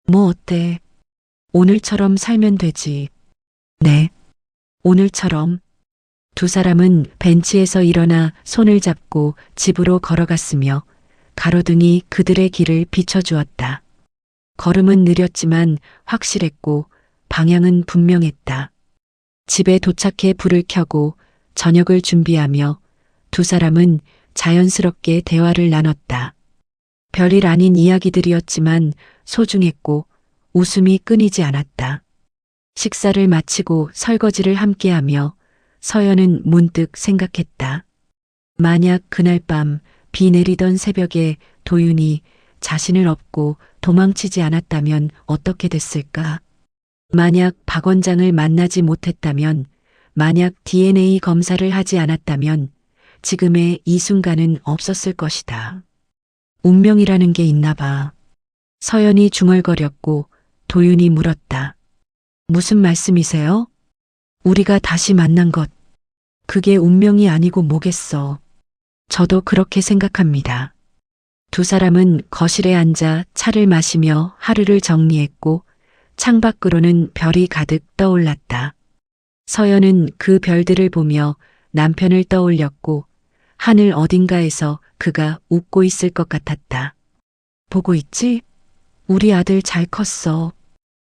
뭐 어때? 오늘처럼 살면 되지. 네. 오늘처럼. 두 사람은 벤치에서 일어나 손을 잡고 집으로 걸어갔으며 가로등이 그들의 길을 비춰주었다. 걸음은 느렸지만 확실했고 방향은 분명했다. 집에 도착해 불을 켜고 저녁을 준비하며 두 사람은 자연스럽게 대화를 나눴다. 별일 아닌 이야기들이었지만 소중했고 웃음이 끊이지 않았다. 식사를 마치고 설거지를 함께하며 서연은 문득 생각했다. 만약 그날 밤 비 내리던 새벽에 도윤이 자신을 업고 도망치지 않았다면 어떻게 됐을까? 만약 박 원장을 만나지 못했다면, 만약 DNA 검사를 하지 않았다면 지금의 이 순간은 없었을 것이다. 운명이라는 게 있나 봐. 서연이 중얼거렸고 도윤이 물었다. 무슨 말씀이세요? 우리가 다시 만난 것. 그게 운명이 아니고 뭐겠어. 저도 그렇게 생각합니다. 두 사람은 거실에 앉아 차를 마시며 하루를 정리했고 창밖으로는 별이 가득 떠올랐다. 서연은 그 별들을 보며 남편을 떠올렸고 하늘 어딘가에서 그가 웃고 있을 것 같았다. 보고 있지? 우리 아들 잘 컸어.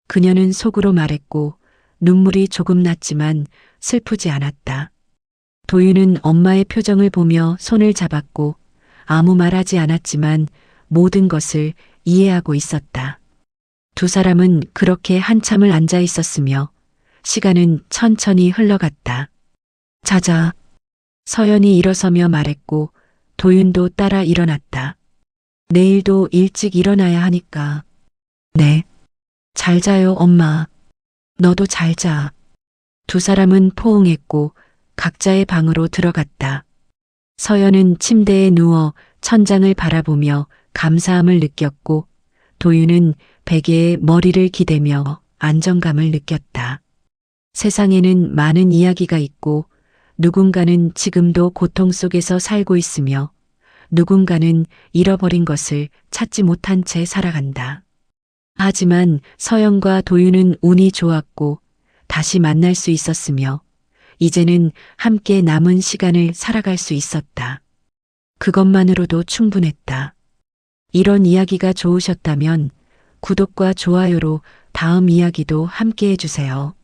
그녀는 속으로 말했고 눈물이 조금 났지만 슬프지 않았다. 도윤은 엄마의 표정을 보며 손을 잡았고 아무 말하지 않았지만 모든 것을 이해하고 있었다. 두 사람은 그렇게 한참을 앉아 있었으며 시간은 천천히 흘러갔다. 자자. 서연이 일어서며 말했고 도윤도 따라 일어났다. 내일도 일찍 일어나야 하니까. 네. 잘 자요, 엄마. 너도 잘 자. 두 사람은 포옹했고 각자의 방으로 들어갔다. 서연은 침대에 누워 천장을 바라보며 감사함을 느꼈고 도윤은 베개에 머리를 기대며 안정감을 느꼈다. 세상에는 많은 이야기가 있고 누군가는 지금도 고통 속에서 살고 있으며 누군가는 잃어버린 것을 찾지 못한 채 살아간다. 하지만 서연과 도윤은 운이 좋았고 다시 만날 수 있었으며 이제는 함께 남은 시간을 살아갈 수 있었다. 그것만으로도 충분했다. 이런 이야기가 좋으셨다면 구독과 좋아요로 다음 이야기도 함께 해주세요.